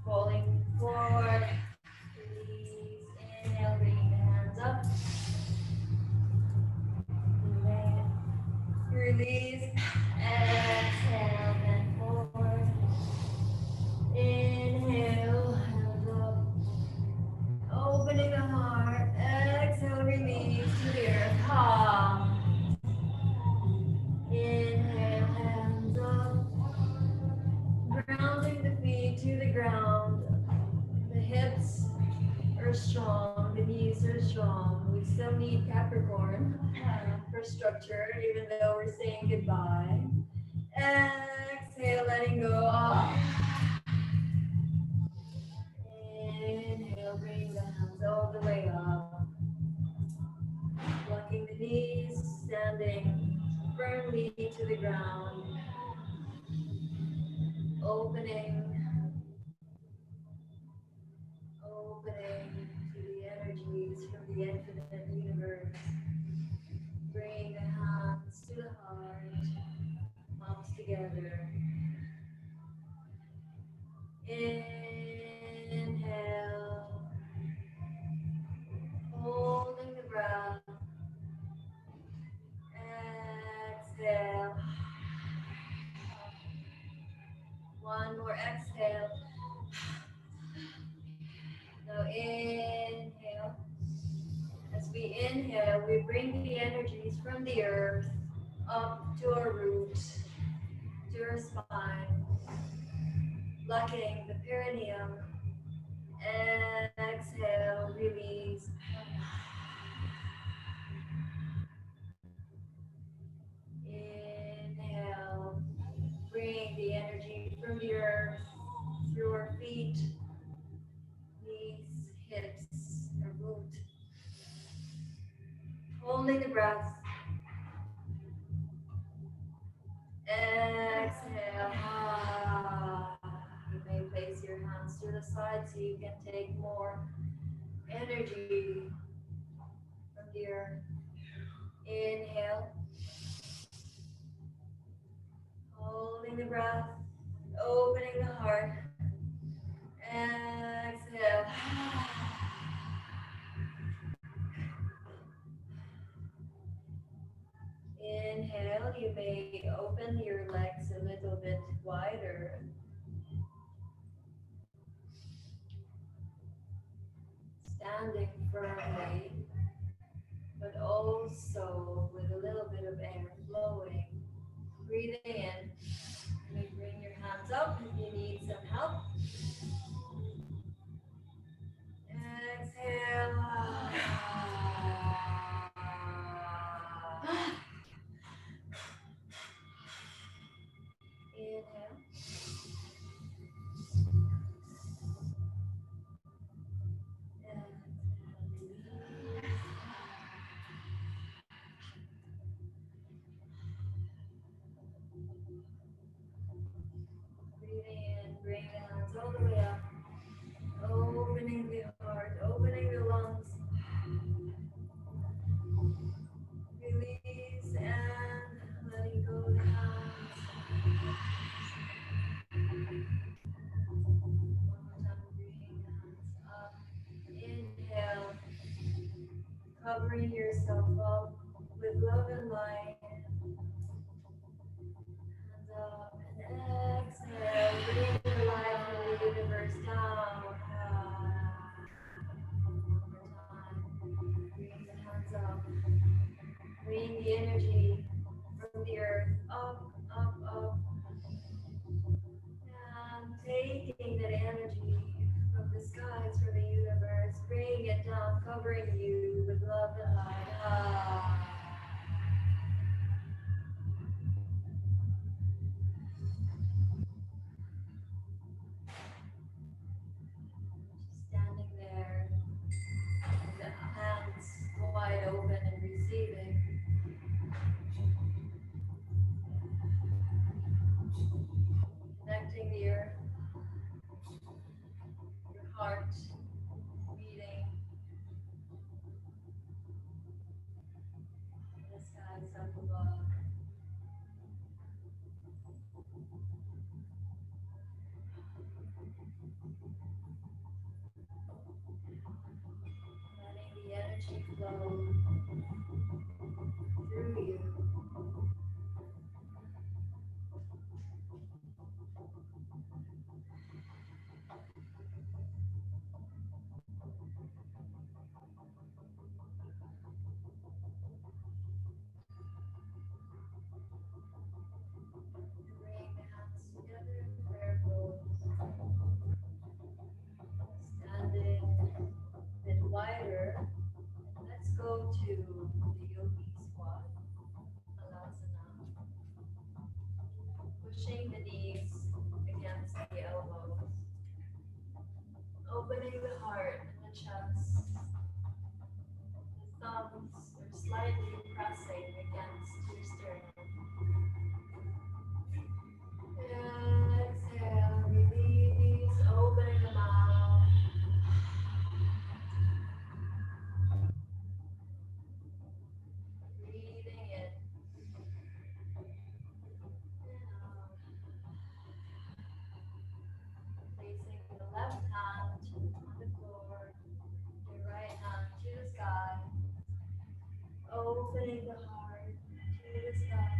falling forward. Release, inhale, bringing the hands up. Release, exhale, bend forward. Inhale, hands up. Opening the heart, exhale, release to the earth. Ha. Inhale, hands up. Grounding the feet to the ground. The hips are strong, the knees are strong. We still need Capricorn for structure, even though we're saying goodbye. Exhale, letting go off. Inhale, bring the hands all the way up. Locking the knees, standing firmly to the ground. opening to the energies from the infinite universe. Bring the hands to the heart, palms together. Inhale, holding the breath. Exhale. One more exhale. Now inhale. As we inhale, we bring the energies from the earth up to our roots, to our spine, blocking the perineum. Exhale, release. Inhale, bring the energy from the earth through our feet, knees, hips, our root. Holding the breath. Exhale. You may place your hands to the side so you can take more energy from the earth. Inhale. Holding the breath. Opening the heart. Exhale. Inhale, you may open your legs a little bit wider. Standing firmly, but also with a little bit of air flowing. Breathing in. You may bring your hands up if you need some help. Exhale. Inhale. Breathing in, bring the hands all the way up. Opening the heart, opening the lungs. Release and letting go of the hands. One more time, bring the hands up. Inhale, covering yourself up with love and light. Hands up and exhale, bring the light from the universe down. One more time, bring the hands up. Bring the energy from the earth up, up, up. And taking that energy from the skies, from the universe, bring it down, covering you with love and light. Just standing there, with the hands wide open and receiving. Connecting the earth, your heart beating, the skies up above. Letting the energy flow through you. Bring the hands together in prayer pose. Standing a bit wider. Let's go to the yogi squat, Alasana. Pushing the knees against the elbows. Opening the heart and the chest. The thumbs are slightly pressing against your sternum. Exhale. opening the heart to the sky.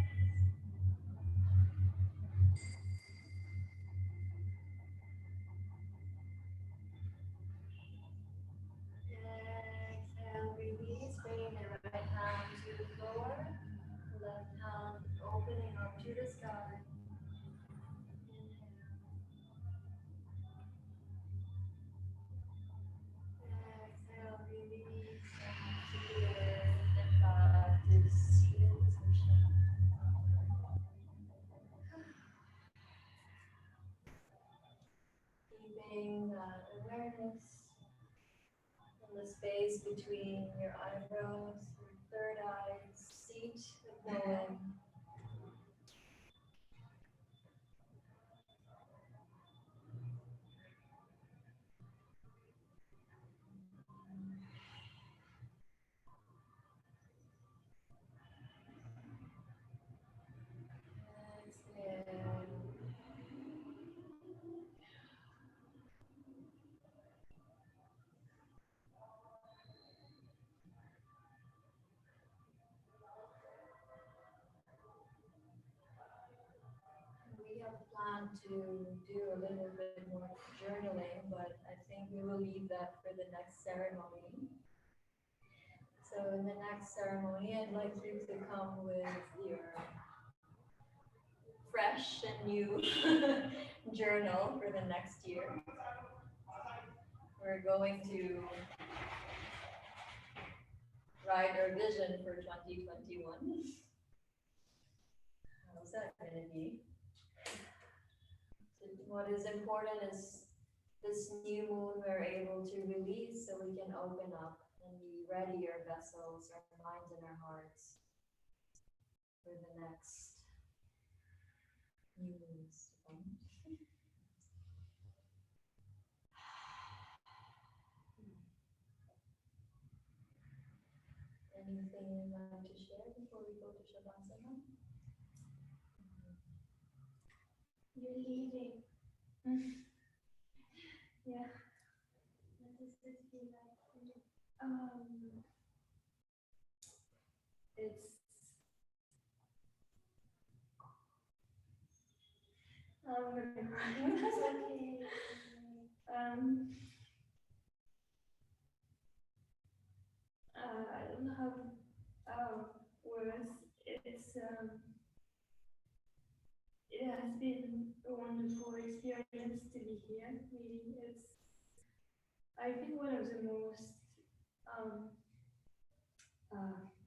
Exhale, release, bringing the right hand to the floor, left hand opening up to the sky. Exhale, release, and to the earth and back to the seated position. Keeping that awareness in the space between your eyebrows, your third eye, seat of knowing. Exhale. We have planned to do a little bit more journaling, but I think we will leave that for the next ceremony. So in the next ceremony, I'd like you to come with your fresh and new journal for the next year. We're going to write our vision for 2021. How's that going to be? What is important is this new moon we're able to release so we can open up and be ready our vessels, our minds and our hearts for the next new moons. Anything you'd like to share before we go to Shavasana? You're leaving. Yeah. What does this feel like for you? It's I'm gonna cry. It's okay. I don't have words. It has been a wonderful experience to be here. Really, I think one of the most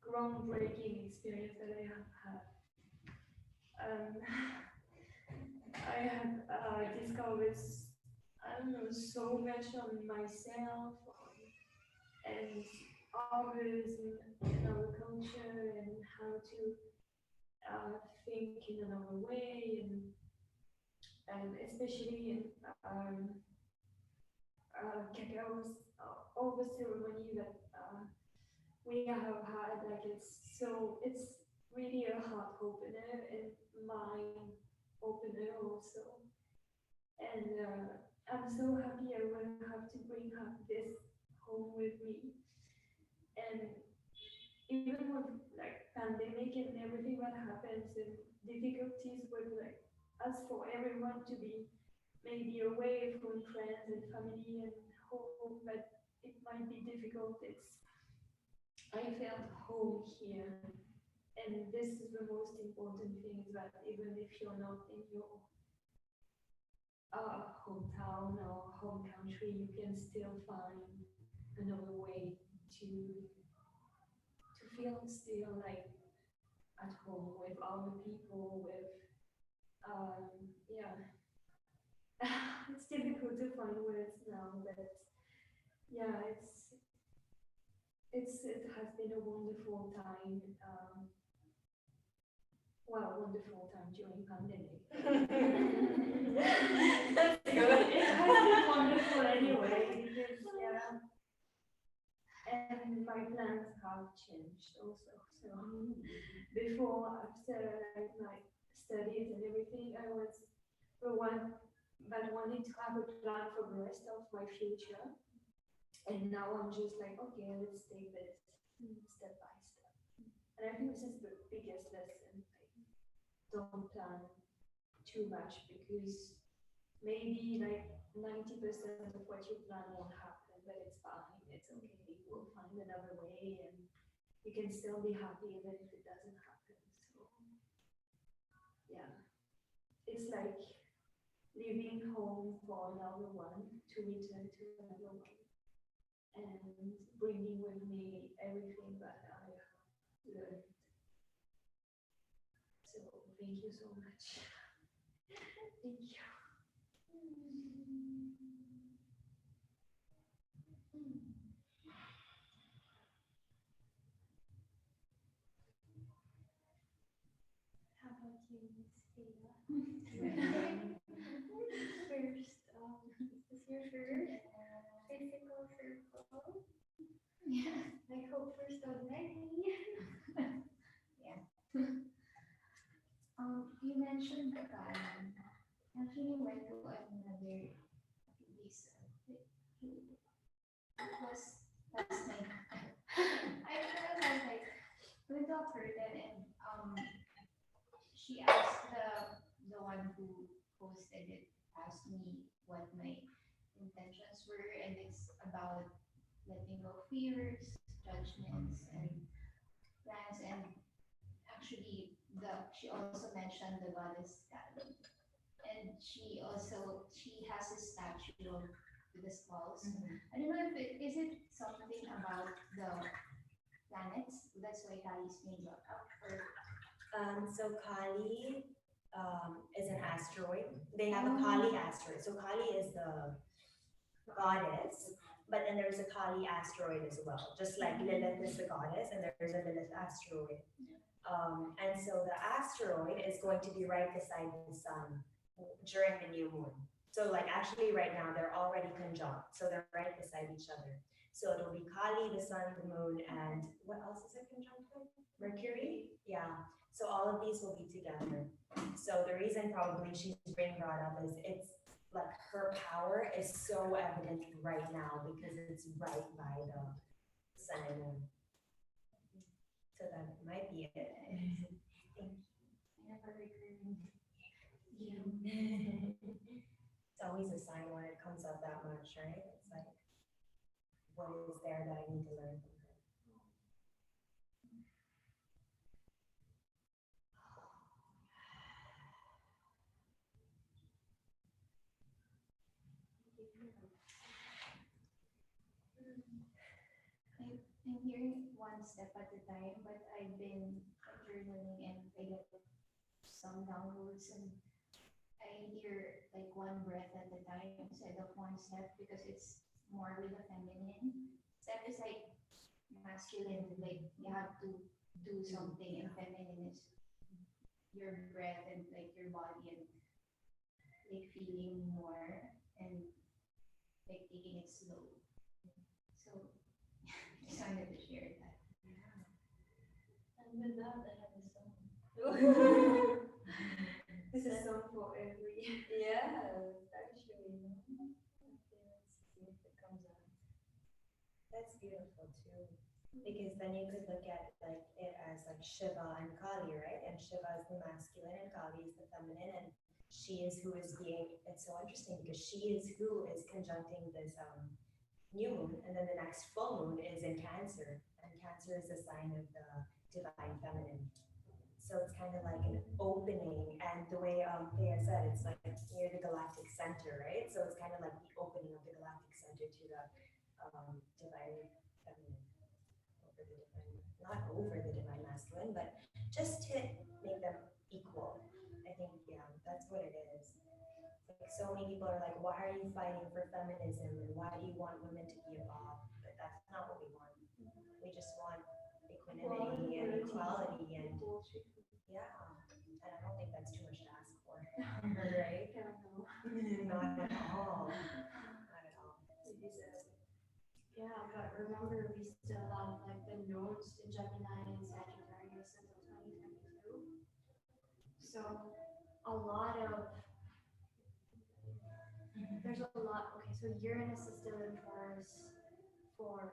groundbreaking experience that I have had. I have discovered, I don't know, so much on myself and others in our culture and how to think in another way and especially in cacao's over ceremony that we have had, like it's really a heart opener and mind opener also. And I'm so happy I won't have to bring up this home with me. And even with like pandemic and everything that happens and difficulties with like us for everyone to be maybe away from friends and family and home, but it might be difficult. I felt home here. And this is the most important thing, is that even if you're not in your hometown or home country, you can still find another way to feel still like at home with other people, with it's difficult to find words now, but yeah, it has been a wonderful time. Wonderful time during pandemic. That's good. It has been wonderful anyway, because and my plans have changed also. So before, after like, my studies and everything, I was the one that wanted to have a plan for the rest of my future. And now I'm just like, okay, let's take this step by step. And I think this is the biggest lesson. Like, don't plan too much because maybe like 90% of what you plan won't happen, but it's fine. It's okay. We'll find another way, and you can still be happy even if it doesn't happen. So yeah, it's like leaving home for another one to return to another one, and bringing with me everything that I have learned. So thank you so much. Thank you. How about you, Miss Sheila? First, is this your first physical circle? Yeah. I hope first already. You mentioned Japan. Actually went to another visa. It was last night. I felt like went to a curtain and she asked the one who posted it asked me what my intentions were, and it's about letting go fears, judgments, and plans. And actually, she also mentioned the goddess Kali, and she has a statue with the skulls. I don't know if it is it something about the planets. That's why Kali's being brought up, or So Kali is an asteroid. They have a Kali asteroid. So Kali is the goddess, but then there's a Kali asteroid as well. Just like Lilith is the goddess, and there's a Lilith asteroid. And so the asteroid is going to be right beside the sun during the new moon. So like actually right now they're already conjunct, so they're right beside each other. So it'll be Kali, the sun, the moon, and what else is it conjunct with? Mercury? Yeah. So all of these will be together. So the reason probably she's being brought up is it's like her power is so evident right now because it's right by the sun and moon. So that might be it. never recurring. It's always a sign when it comes up that much, right? It's like, what is there that I need to learn from her? I'm hearing one step at a time, but I've been journaling and I get some downloads and I hear like one breath at a time instead of one step because it's more with the feminine. Step is like masculine, like you have to do something, and feminine is your breath and like your body and like feeling more and like taking it slow. So just wanted to share that. And with that, I have a song. This is so for every. Yes, actually. Let's see if it comes out. That's beautiful too. Because then you could look at like it as like Shiva and Kali, right? And Shiva is the masculine and Kali is the feminine, and she is who is being, it's so interesting because she is who is conjuncting this new moon, and then the next full moon is in Cancer, and Cancer is a sign of the divine feminine. So it's kind of like an opening, and the way Thea said, it's like near the galactic center, right? So it's kind of like the opening of the galactic center to the divine feminine, over the divine, not over the divine masculine, but just to make them equal. I think, yeah, that's what it is. Like so many people are like, why are you fighting for feminism and why do you want women to be above? But that's not what we want. We just want equanimity and equality and yeah. And I don't think that's too much to ask for, right? Not at all. Not at all. Yeah, but remember we still have like the nodes in Gemini and Sagittarius until 2022. So a lot of there's a lot. Okay, so Uranus is still in Taurus for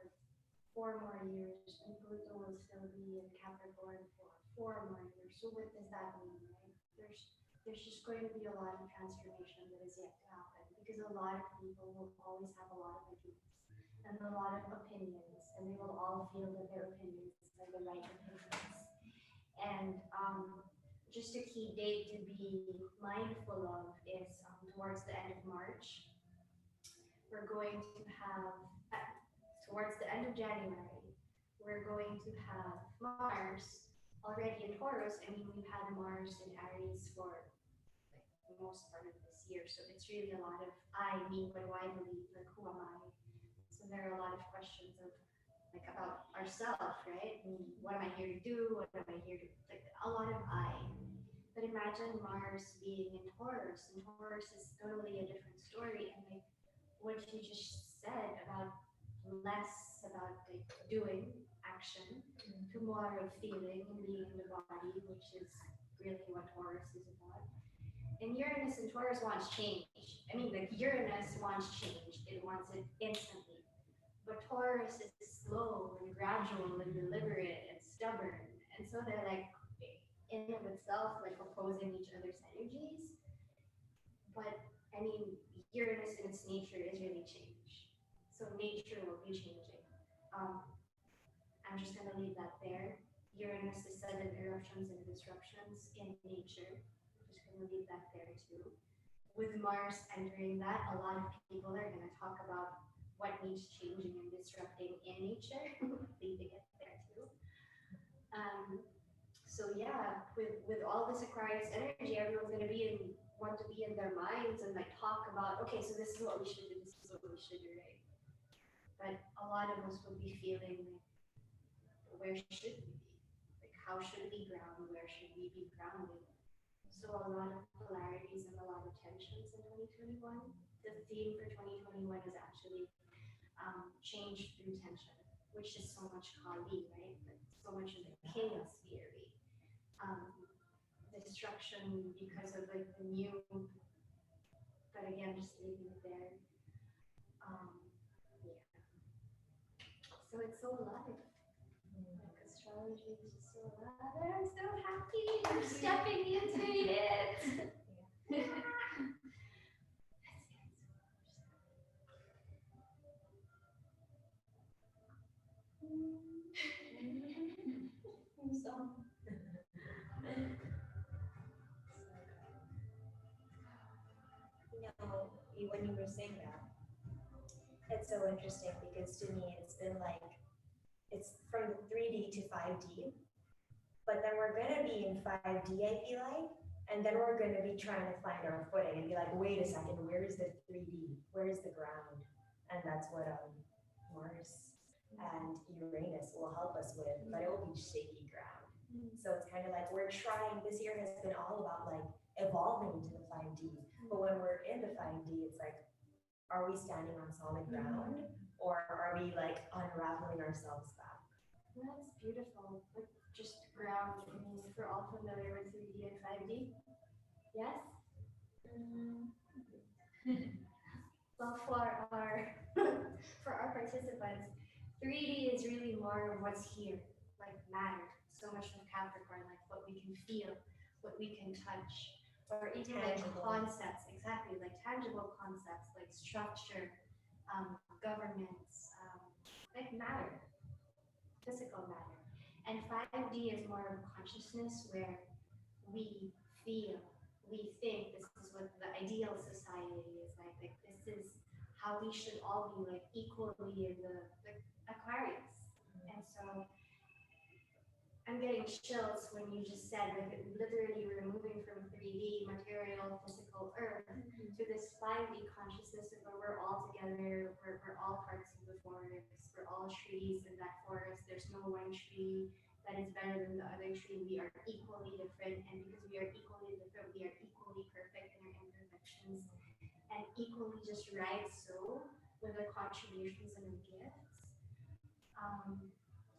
4 more years, and Pluto will still be in Capricorn for 4 more years. So what does that mean, right? There's just going to be a lot of transformation that is yet to happen because a lot of people will always have a lot of ideas and a lot of opinions, and they will all feel that their opinions are the right opinions. And just a key date to be mindful of is towards the end of March. We're going to have, towards the end of January, we're going to have Mars already in Taurus. I mean, we've had Mars in Aries for like the most part of this year. So it's really a lot of I, me, what do I believe, like who am I? So there are a lot of questions of like about ourselves, right? And what am I here to do? What am I here to, like a lot of I. But imagine Mars being in Taurus, and Taurus is totally a different story. And like what you just said about less about like doing action to more of feeling and being in the body, which is really what Taurus is about. And Uranus and Taurus wants change. I mean, like Uranus wants change; it wants it instantly. But Taurus is slow and gradual and deliberate and stubborn, and so they're like in of itself like opposing each other's energies. But I mean, Uranus in its nature is really change. So nature will be changing. I'm just gonna leave that there. Uranus is sudden eruptions and disruptions in nature. I'm just gonna leave that there too. With Mars entering that, a lot of people are gonna talk about what needs changing and disrupting in nature, leaving it there too. So yeah, with all this Aquarius energy, everyone's gonna want to be in their minds and like talk about, okay, so this is what we should do, this is what we should do, right? But a lot of us will be feeling like, where should we be? Like, how should we ground? Where should we be grounded? So a lot of polarities and a lot of tensions in 2021. The theme for 2021 is actually change through tension, which is so much Kali, right? Like, so much of the chaos theory. Destruction because of like the new, but again, just leaving it there. Yeah. So it's so alive. Like astrology is just so alive. I'm so happy. I'm stepping into it. So. When you were saying that, it's so interesting because to me it's been like it's from 3D to 5D, but then we're gonna be in 5D, I feel like, and then we're gonna be trying to find our footing and be like, wait a second, where is the 3D? Where is the ground? And that's what Mars and Uranus will help us with, but it will be shaky ground. So it's kind of like we're trying, this year has been all about like evolving to the 5D. But when we're in the 5D, it's like, are we standing on solid ground or are we like unraveling ourselves back? That's beautiful. Like just ground. I mean, if we're all familiar with 3D and 5D. Yes? Well, for our for our participants, 3D is really more of what's here, like matter. So much of Capricorn, like what we can feel, what we can touch, or even like concepts, exactly, like tangible concepts like structure, governments, like matter, physical matter. And 5D is more of consciousness where we feel, we think this is what the ideal society is like this is how we should all be like equally in the Aquarius. And so I'm getting chills when you just said like literally we're moving from 3D material physical earth to this 5D consciousness where we're all together, we're all parts of the forest, we're all trees in that forest. There's no one tree that is better than the other tree. We are equally different, and because we are equally different, we are equally perfect in our imperfections and equally just right so with our contributions and our gifts.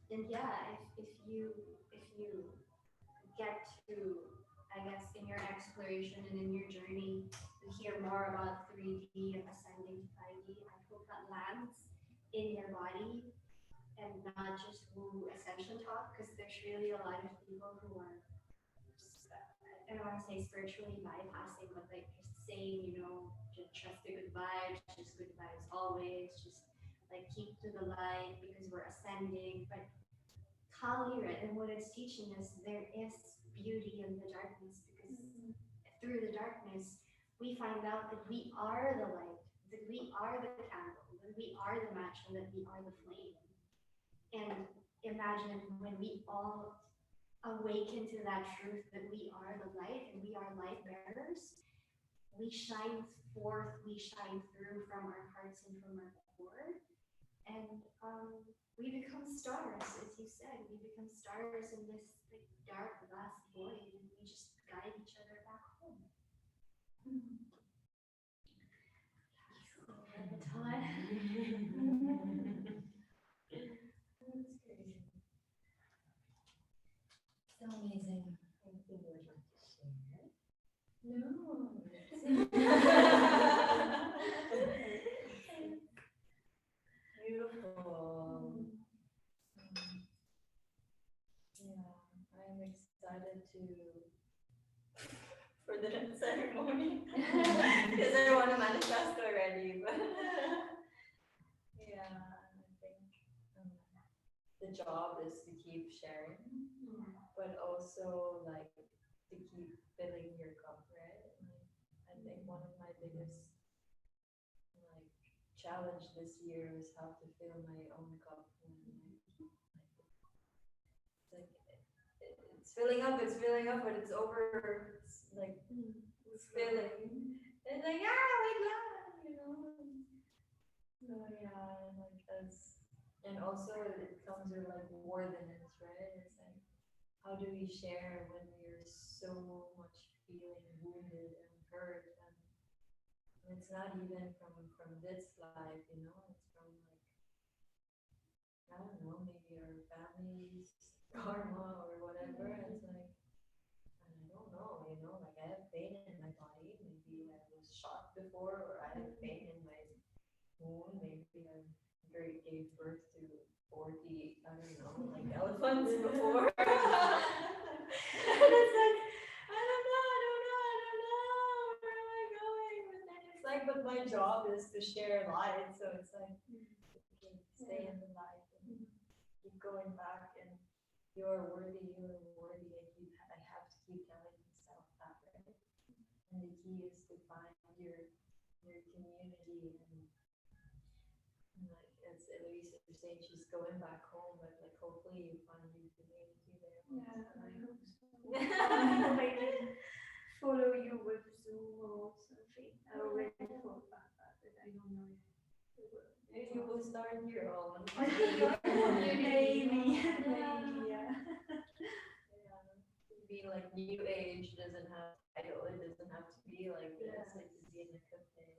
And yeah, if you get to, I guess, in your exploration and in your journey, to hear more about 3D and ascending to 5D, I hope that lands in your body and not just woo ascension talk, because there's really a lot of people who are, I don't want to say spiritually bypassing, but like just saying, you know, just trust the good vibes, just good vibes always, just like keep to the light because we're ascending. But Kali and what it's teaching us, there is beauty in the darkness, because through the darkness, we find out that we are the light, that we are the candle, that we are the match, and that we are the flame. And imagine when we all awaken to that truth that we are the light and we are light bearers, we shine forth, we shine through from our hearts and from our core. And we become stars, as you said, we become stars in this like dark vast void, and we just guide each other back home. So amazing. Anything you would like to share? Beautiful. Yeah, I'm excited for the ceremony because I want to manifest already. But yeah, I think the job is to keep sharing, but also like to keep filling your cup, right? Like, I think one of my biggest like challenge this year is how to fill my own cup when like it's filling up, but it's over. It's like it's filling. It's like wait, you know. So yeah, like that's, and also it comes with like worthiness, right? It's like how do we share when we're so much feeling wounded and hurt, and it's not even from this life, you know. It's from like I don't know, maybe our family's karma or whatever. It's like, and I don't know, you know, like I have pain in my body. Maybe I was shot before, or I have pain in my womb. Maybe I gave birth to 40, I don't know, like elephants before. And it's like, I don't know, where am I going? And then it's like, but my job is to share light, so it's like, stay in the light and keep going back, and you're worthy, and I have to keep telling myself that, right? And the key is to find your community, and like as Eloise was saying, she's going back home, but like hopefully you find your community there. Yeah, I hope so. I can follow you with Zoom or something. I already thought about that, but I don't know if You will start your own. maybe, yeah. Be like new age doesn't have title. It doesn't have to be like this. It could be in a cafe.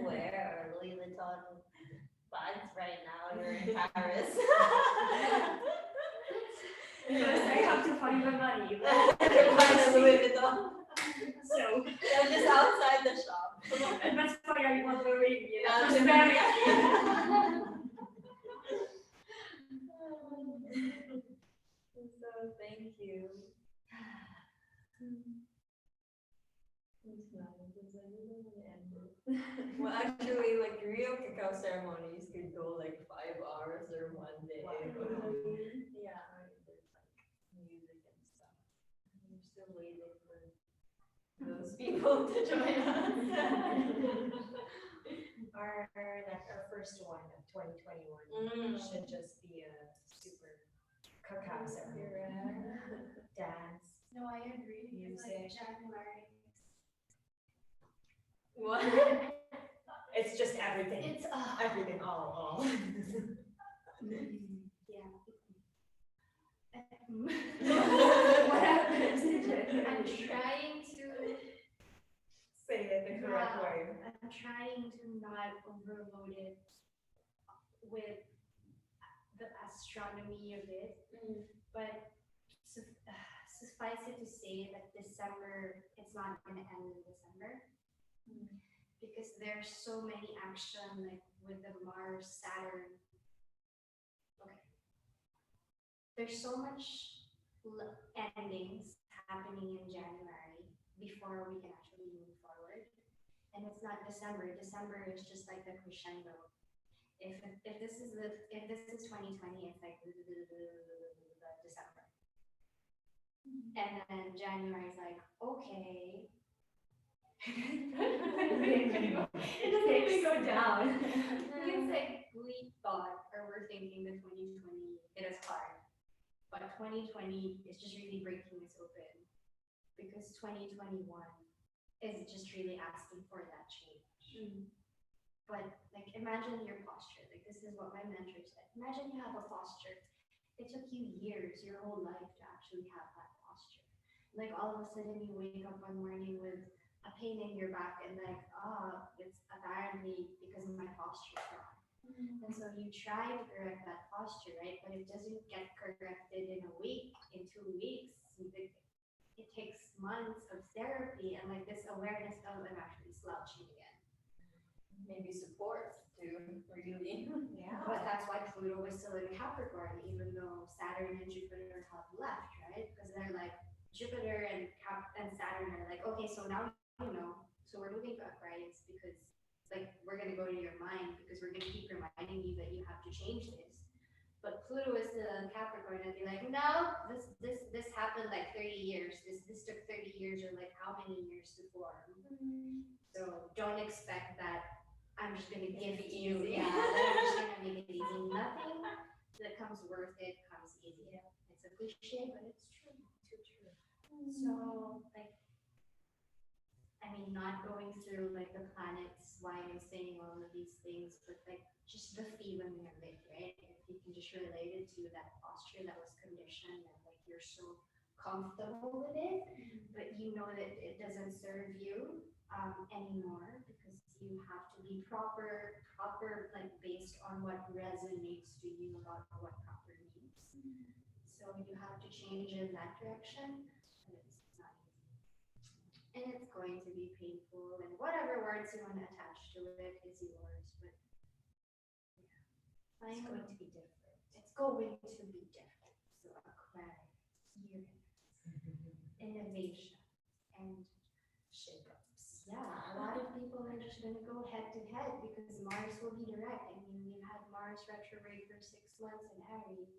Where or Louis Vuitton bags right now. You're in Paris. First, I have to find my money. Louis Vuitton. So They're just outside the shop. and that's why I want the ring. Yeah, It's very So thank you. Well, actually, like real cacao ceremonies could go like 5 hours or 1 day. Yeah, there's like music and stuff. I'm still waiting for those people to join us. Our first one of 2021 should just be a super cacao ceremony. Dance, No, I agree. It's like music. January. What? It's just everything. It's Everything, all. Yeah. what happens? I'm trying to Say it the correct way. I'm trying to not overload it with the astronomy of it, but suffice it to say that December, it's not going to end in December, because there's so many action like with the Mars Saturn there's so much endings happening in January before we can actually move forward. And it's not December. December is just like the crescendo. If this is 2020, it's like December. And then January is like, okay. It just made me go down. It's like we thought or we're thinking that 2020 hit us hard. But 2020 is just really breaking us open because 2021 is just really asking for that change. But like imagine your posture. Like this is what my mentor said. Imagine you have a posture. It took you years, your whole life to actually have that posture. Like all of a sudden you wake up one morning with a pain in your back and like, it's apparently because of my posture wrong. And so you try to correct that posture, right? But it doesn't get corrected in a week, in 2 weeks. It takes months of therapy and like this awareness of I'm actually slouching again. Maybe support to really. Yeah. But that's why Pluto was still in Capricorn, even though Saturn and Jupiter have left, right? Because they're like Jupiter and Saturn are like, okay, so now you know. So we're moving to Aquarius because like we're gonna go to your mind because we're gonna keep reminding you that you have to change this. But Pluto is still in Capricorn and be like, no, this happened like 30 years. This took 30 years or like how many years to form. So don't expect that I'm just gonna give it to you. Yeah, that I'm just gonna make it easy. Nothing that comes worth it comes easy. It's a cliche, but it's true. Too true. So like, I mean, not going through like the planets, why I'm saying all of these things, but like just the feeling of it, right? If you can just relate it to that posture that was conditioned and like you're so comfortable with it, but you know that it doesn't serve you anymore because you have to be proper like based on what resonates to you about what proper means. So you have to change in that direction, and it's not easy. And it's going to be painful, and whatever words you want to attach to it is yours, but yeah. It's going to be different. It's going to be different. So Aquarius, Uranus, innovation, and Shake-ups. yeah, a lot of people are just going to go head to head because Mars will be direct. I mean, we've had Mars retrograde for 6 months in Aries.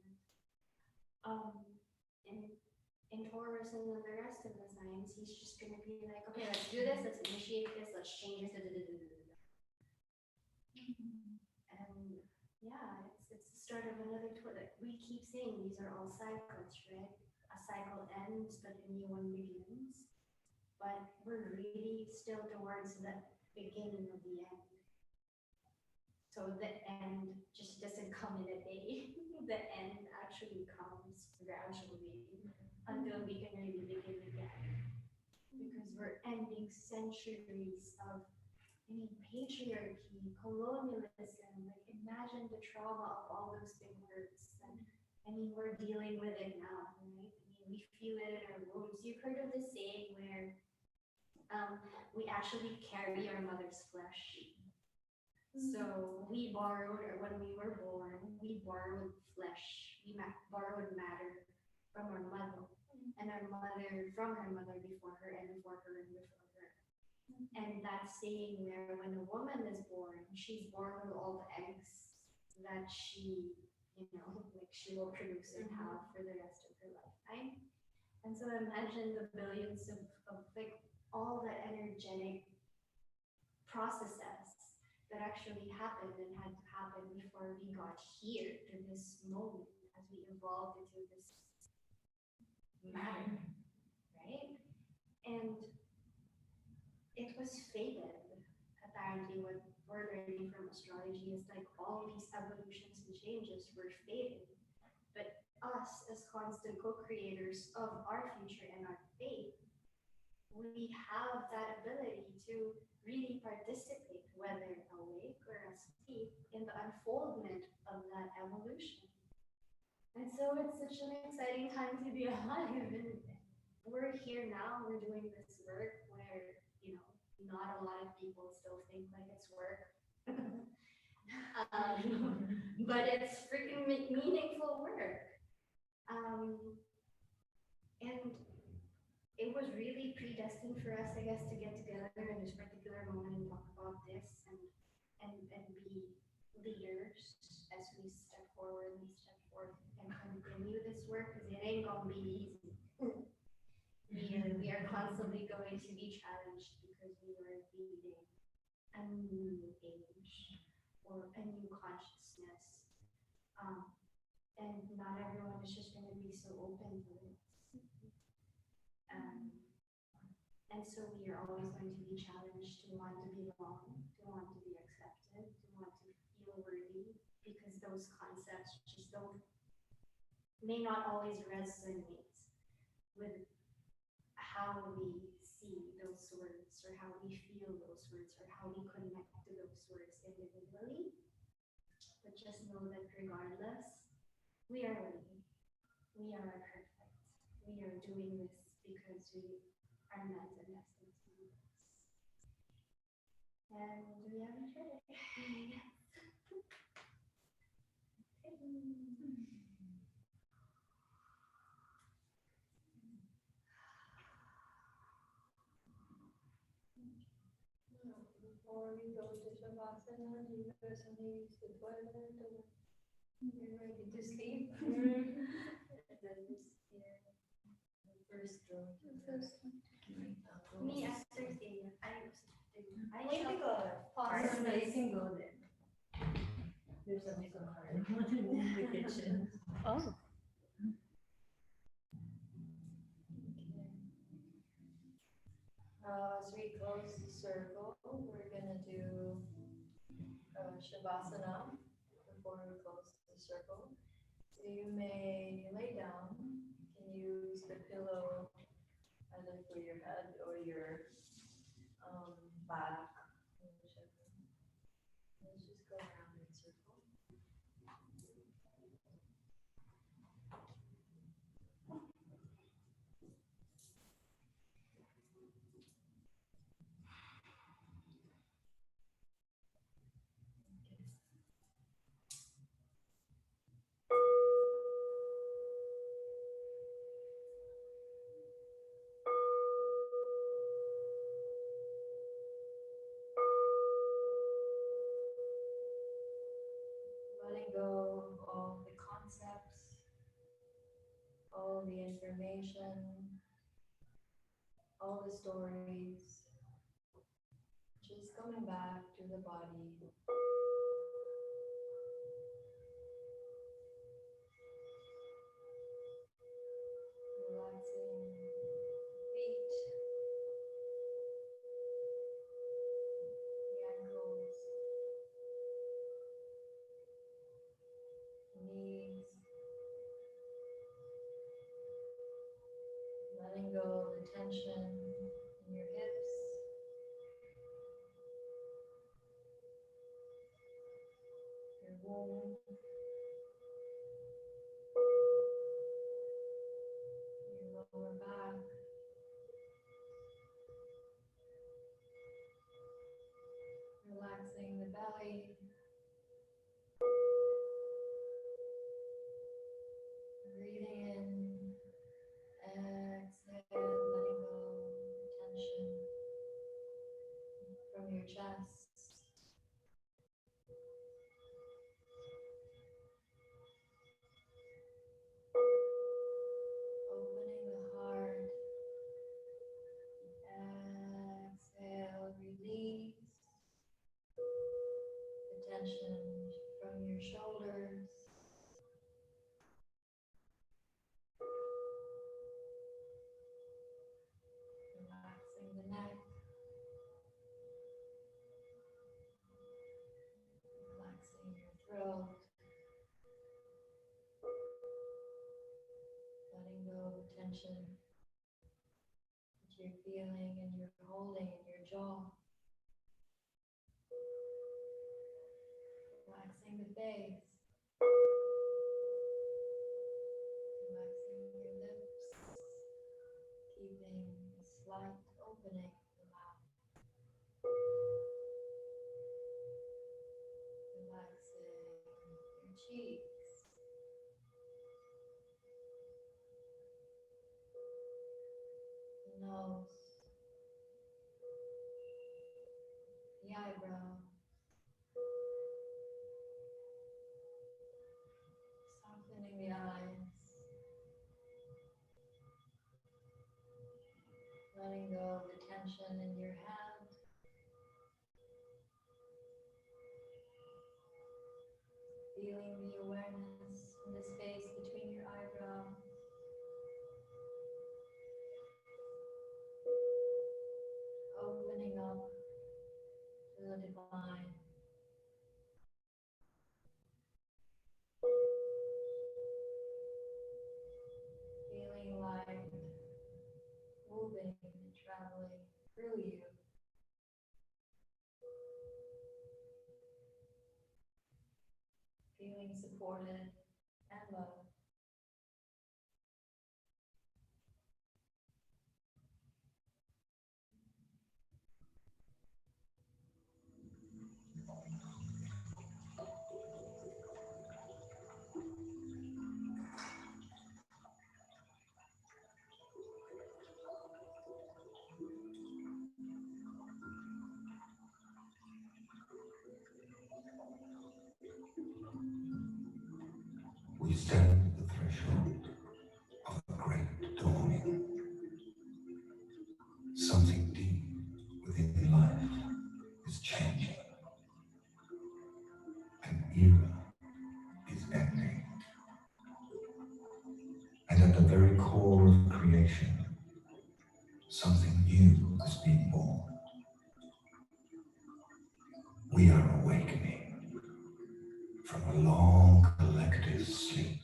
In Taurus and then the rest of the signs, he's just going to be like, okay, let's do this, let's initiate this, let's change this. And yeah, it's the start of another like we keep saying these are all cycles, right? A cycle ends, but a new one begins. But we're really still towards the beginning of the end. So the end just doesn't come in a day. The end actually comes gradually until we can really begin again. Because we're ending centuries of patriarchy, colonialism. Like imagine the trauma of all those big words. And I mean, we're dealing with it now, right? I mean, we feel it in our wounds. You've heard of the saying where we actually carry our mother's flesh. So we borrowed, or when we were born, we borrowed flesh. We borrowed matter from our mother, and our mother from her mother before her, and before her, and before her. And that saying where when a woman is born, she's born with all the eggs that she, like she will produce and have for the rest of her lifetime. And so imagine the billions of like all the energetic processes that actually happened and had to happen before we got here to this moment as we evolved into this matter, right? And it was fated. Apparently, what we're learning from astrology is like all these evolutions and changes were fated. But us as constant co-creators of our future and our fate, we have that ability to really participate, whether awake or asleep, in the unfoldment of that evolution. And so it's such an exciting time to be alive. And we're here now, we're doing this work where, not a lot of people still think like it's work. But it's freaking meaningful work. lesson for us, I guess, to get together in this particular moment and talk about this and be leaders as we step forward and continue this work, because it ain't gonna be easy. We are constantly going to be challenged because we are leading a new age or a new consciousness. And not everyone is just going to be so open to it. And so we are always going to be challenged to want to belong, to want to be accepted, to want to feel worthy, because those concepts just may not always resonate with how we see those words or how we feel those words or how we connect to those words individually. But just know that regardless, we are worthy. We are perfect. We are doing this because we are meant and destined to do this. And we have each other. Before we go to Shavasana, do you personally use the toilet or you're ready to sleep? Me as Thursday, I We can go possibly first. can go there. There's something so hard in the kitchen. Oh. As we close the circle, we're gonna do Shavasana before we close the circle. So you may lay down, you can use the pillow either for your head or your back, whichever. Let's just go around in a circle. Letting go of all the concepts, all the information, all the stories, just coming back to the body. Relaxing feet, the ankles, knees, letting go of the tension in your hips, your womb, your lower back, relaxing the belly. Breathing in, exhale, letting go the tension from your chest. Opening the heart. Exhale, release the tension from your shoulders. Relaxing the neck, relaxing your throat, letting go of the tension that you're feeling and you're holding in your jaw. Relaxing the face, relaxing your lips, keeping a slight opening of the mouth. Relaxing your cheeks, the nose, eyebrow. Softening the eyes. Letting go of the tension in your hand. Feeling the awareness in the space between your eyebrows. Opening up to the divine. Feeling light moving and traveling through you. Feeling supported and loved. We stand at the threshold of a great dawning. Something deep within life is changing. An era is ending. And at the very core of creation, something new is being born. We are awakening from a long collective sleep,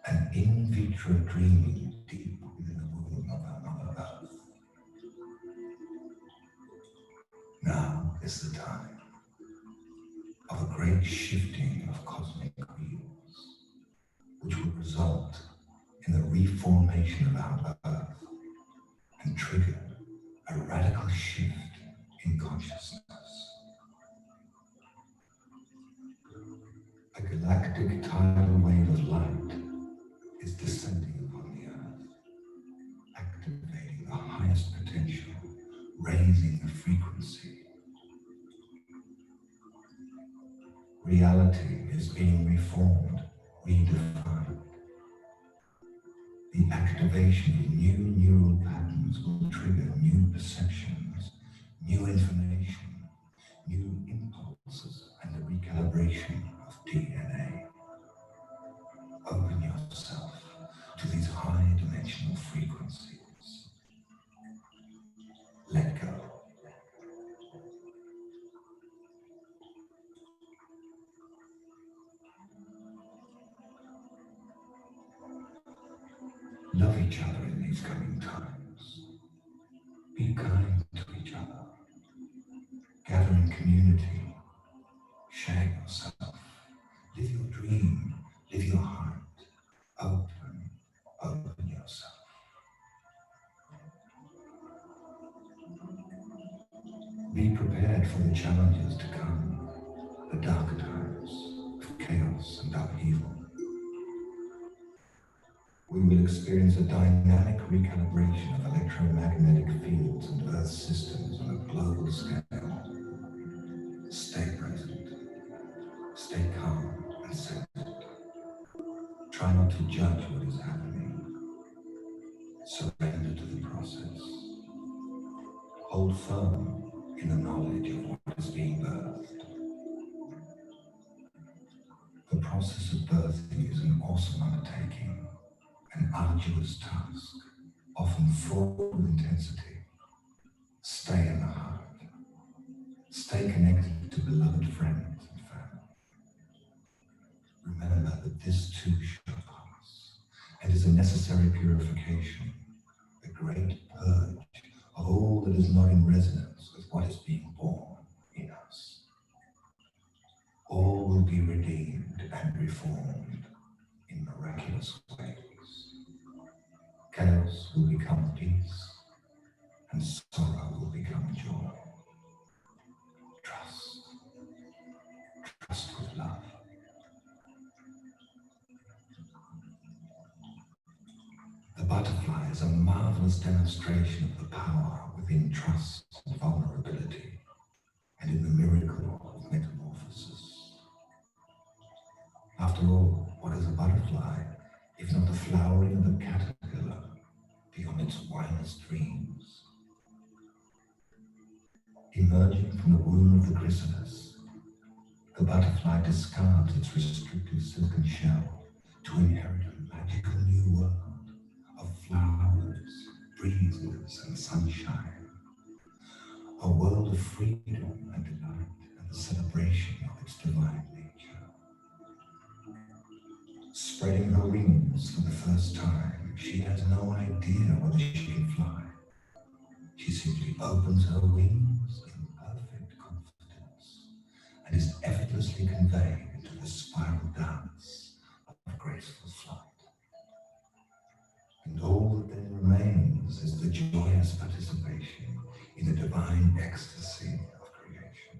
an in vitro dreaming deep within the womb of our Mother Earth. Now is the time of a great shifting of cosmic wheels, which will result in the reformation of our Earth and trigger a radical shift in consciousness. A galactic tidal wave of light is descending upon the Earth, activating the highest potential, raising the frequency. Reality is being reformed, redefined. The activation of new neural patterns will trigger new perceptions, new information, new impulses, and the recalibration of DNA. Open yourself to these high dimensional frequencies. Let go. Love each other in these coming times. Be kind to each other. Gather in community. Share yourself. Live your dream. Live your heart. Open yourself. Be prepared for the challenges to come, the dark times of chaos and upheaval. We will experience a dynamic recalibration of electromagnetic fields and Earth systems on a global scale. Stay present. Stay calm and centered. Try not to judge what is happening. Surrender to the process. Hold firm in the knowledge of what is being birthed. The process of birthing is an awesome undertaking, an arduous task, often fraught with intensity. Stay in the heart. Stay connected to beloved friends and family. Remember that this too shall pass, and is a necessary purification, a great purge of all that is not in resonance with what is being born in us. All will be redeemed and reformed in miraculous ways. Chaos will become peace, and sorrow will become joy. Trust with love. The butterfly is a marvelous demonstration of the power within trust and vulnerability. and in the miracle of metamorphosis. After all, what is a butterfly if not the flowering of a caterpillar beyond its wildest dreams? Emerging from the womb of the chrysalis, the butterfly discards its restrictive silken shell to inherit a magical new world of flowers, breezes, and sunshine. A world of freedom and delight and the celebration of its divine nature. Spreading her wings for the first time, she has no idea whether she can fly. She simply opens her wings in perfect confidence and is effortlessly conveyed into the spiral dance of graceful flight. And all that then remains is the joyous participation in the divine ecstasy of creation.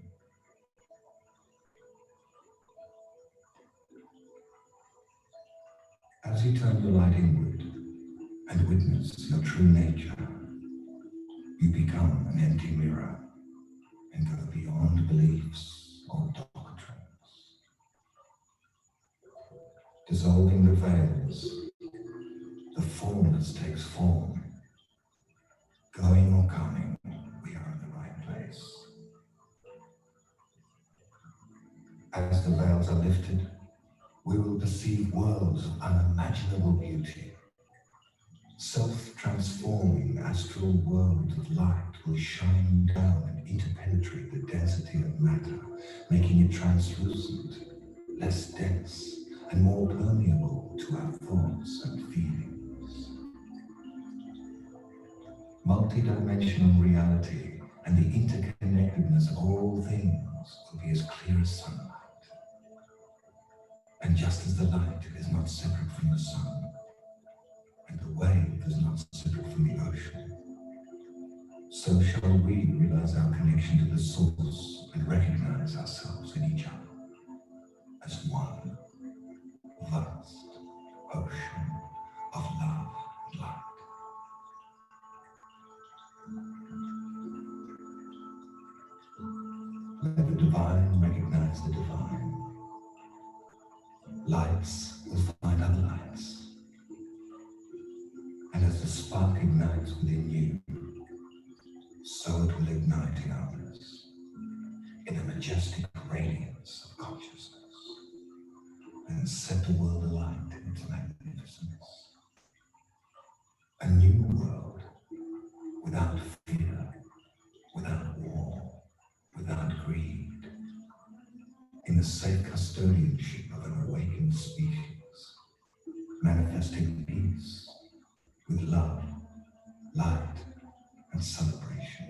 As you turn your light inward and witness your true nature, you become an empty mirror and go beyond beliefs or doctrines. Dissolving the veils, the formless takes form. Going or coming, we are in the right place. As the veils are lifted, we will perceive worlds of unimaginable beauty. Self-transforming astral worlds of light will shine down and interpenetrate the density of matter, making it translucent, less dense, and more permeable to our thoughts and feelings. Multidimensional reality and the interconnectedness of all things will be as clear as sunlight. And just as the light is not separate from the sun, and the wave is not separate from the ocean, so shall we realize our connection to the source and recognize ourselves in each other as one vast ocean of love and light. Let the divine recognize the divine. Lights will find other lights. And as the spark ignites within you, so it will ignite in others, in a majestic radiance of consciousness, and set the world alight in its magnificence. A new world, without fear, without war, without greed, in the safe custodianship of an awakened species, manifesting peace with love, light, and celebration.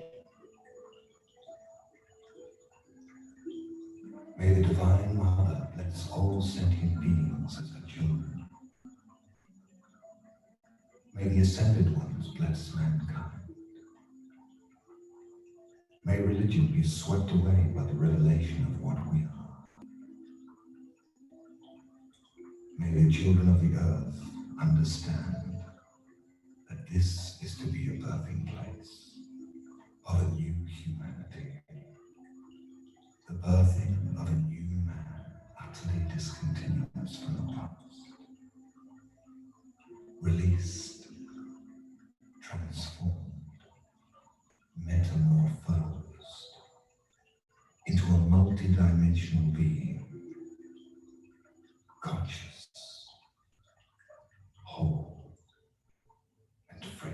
May the Divine Mother bless all sentient beings as her children. May the Ascended Ones bless mankind. May religion be swept away by the revelation of what we are. May the children of the earth understand that this is to be a birthing place of a new humanity, the birthing of a new man, utterly discontinuous from the past, released, transformed, metamorphosed into a multidimensional being, conscious, whole, and free.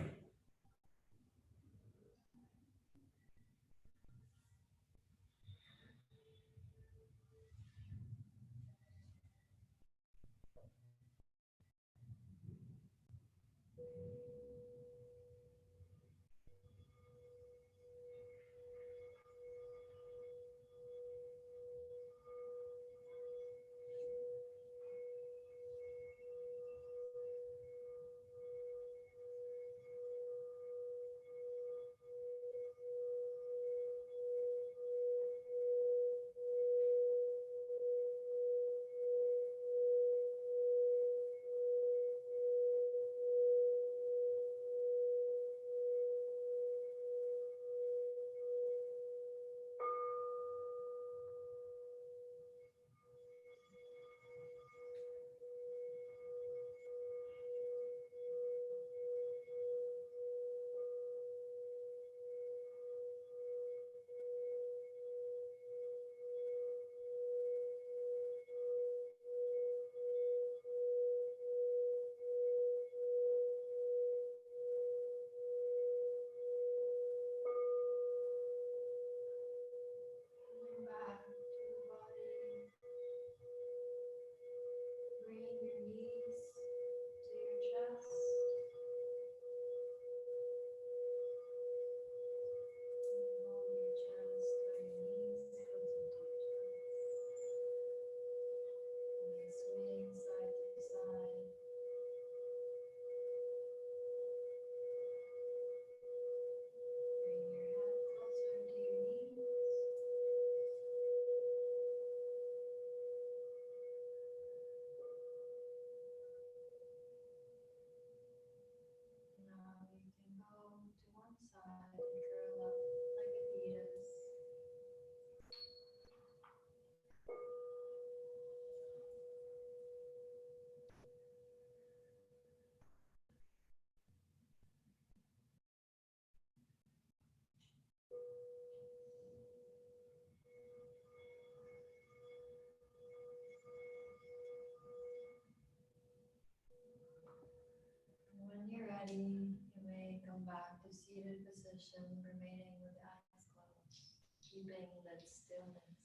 seated position, remaining with eyes closed, keeping that stillness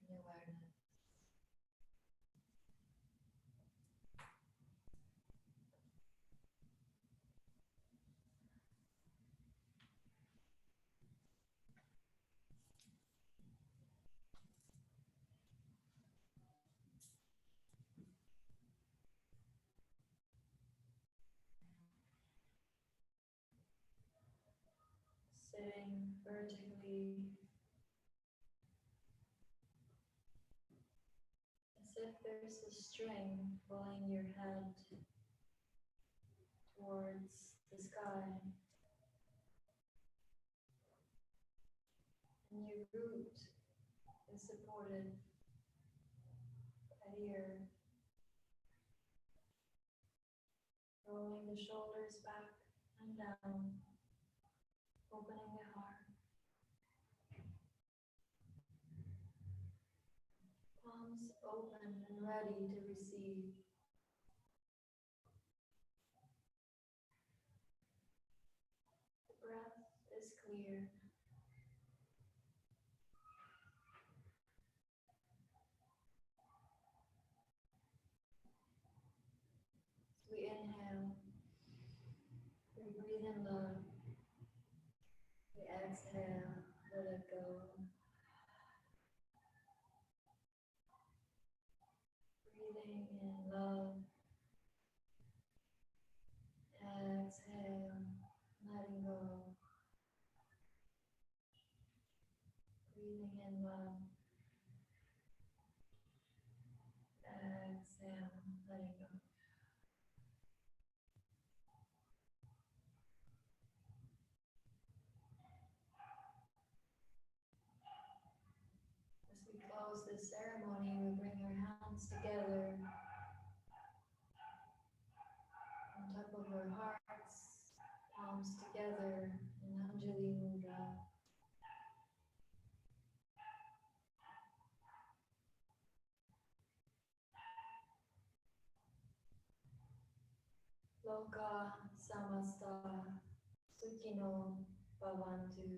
and awareness. Sitting vertically, as if there's a string pulling your head towards the sky, and your root is supported by the earth, rolling the shoulders back and down, opening the heart. Palms open and ready to receive. The breath is clear. As we inhale, we breathe in love. We exhale, let it go. Breathing in love. Exhale, letting go. Breathing in love. Exhale, letting go. As we close this ceremony, we bring our hands together on top of our hearts, palms together in Anjali Mudra. Loka samasta sukhino bhavantu.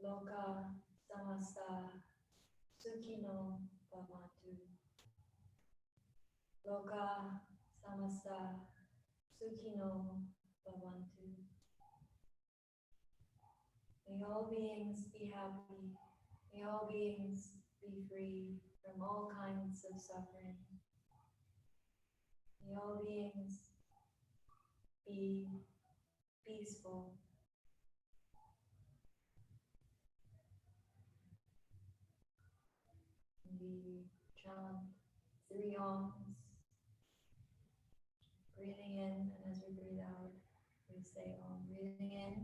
Loka samasta sukhino bhavantu. Loka samasta sukhino bhavantu. May all beings be happy. May all beings be free from all kinds of suffering. May all beings be peaceful. We chant 3 Oms, breathing in, and as we breathe out, we say Om. Breathing in.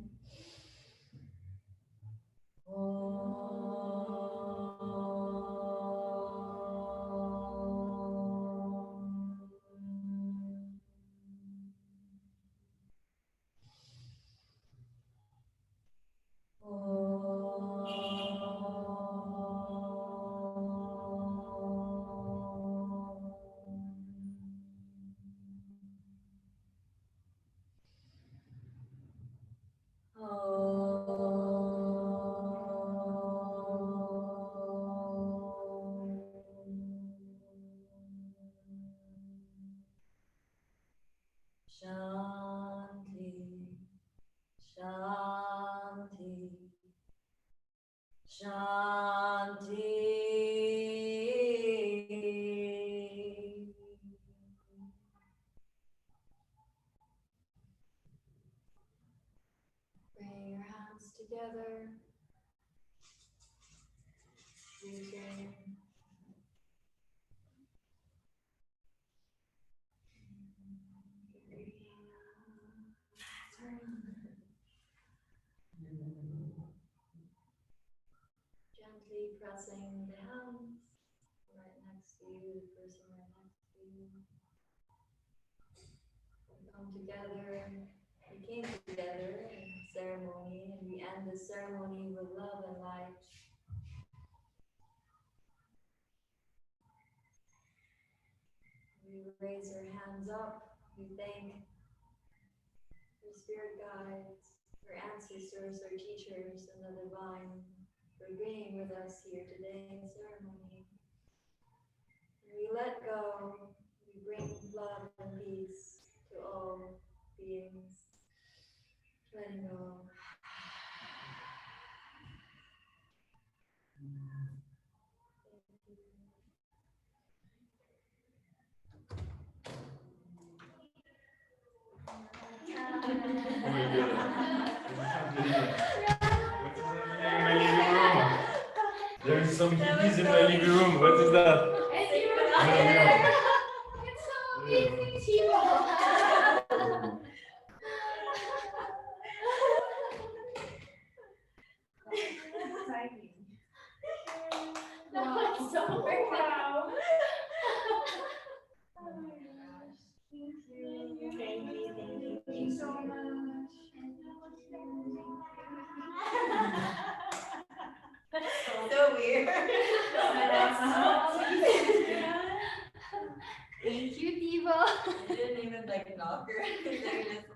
Shanti, Shanti, Shanti. Bring your hands together. Breathing. Gently pressing the hands right next to you, the person right next to you. We come together, we came together in ceremony, and we end the ceremony with love and light. We raise our hands up, we thank our spirit guides, our ancestors, our teachers, and the divine for being with us here today in ceremony. And we let go, we bring love and peace to all beings. Letting go. There's some hippies in my living room. What is that? It's so amazing, Timo. That was so wow. Oh my gosh. Thank you. Thank you so much. So weird. Thank you, Diva. I didn't even like knock or anything. Just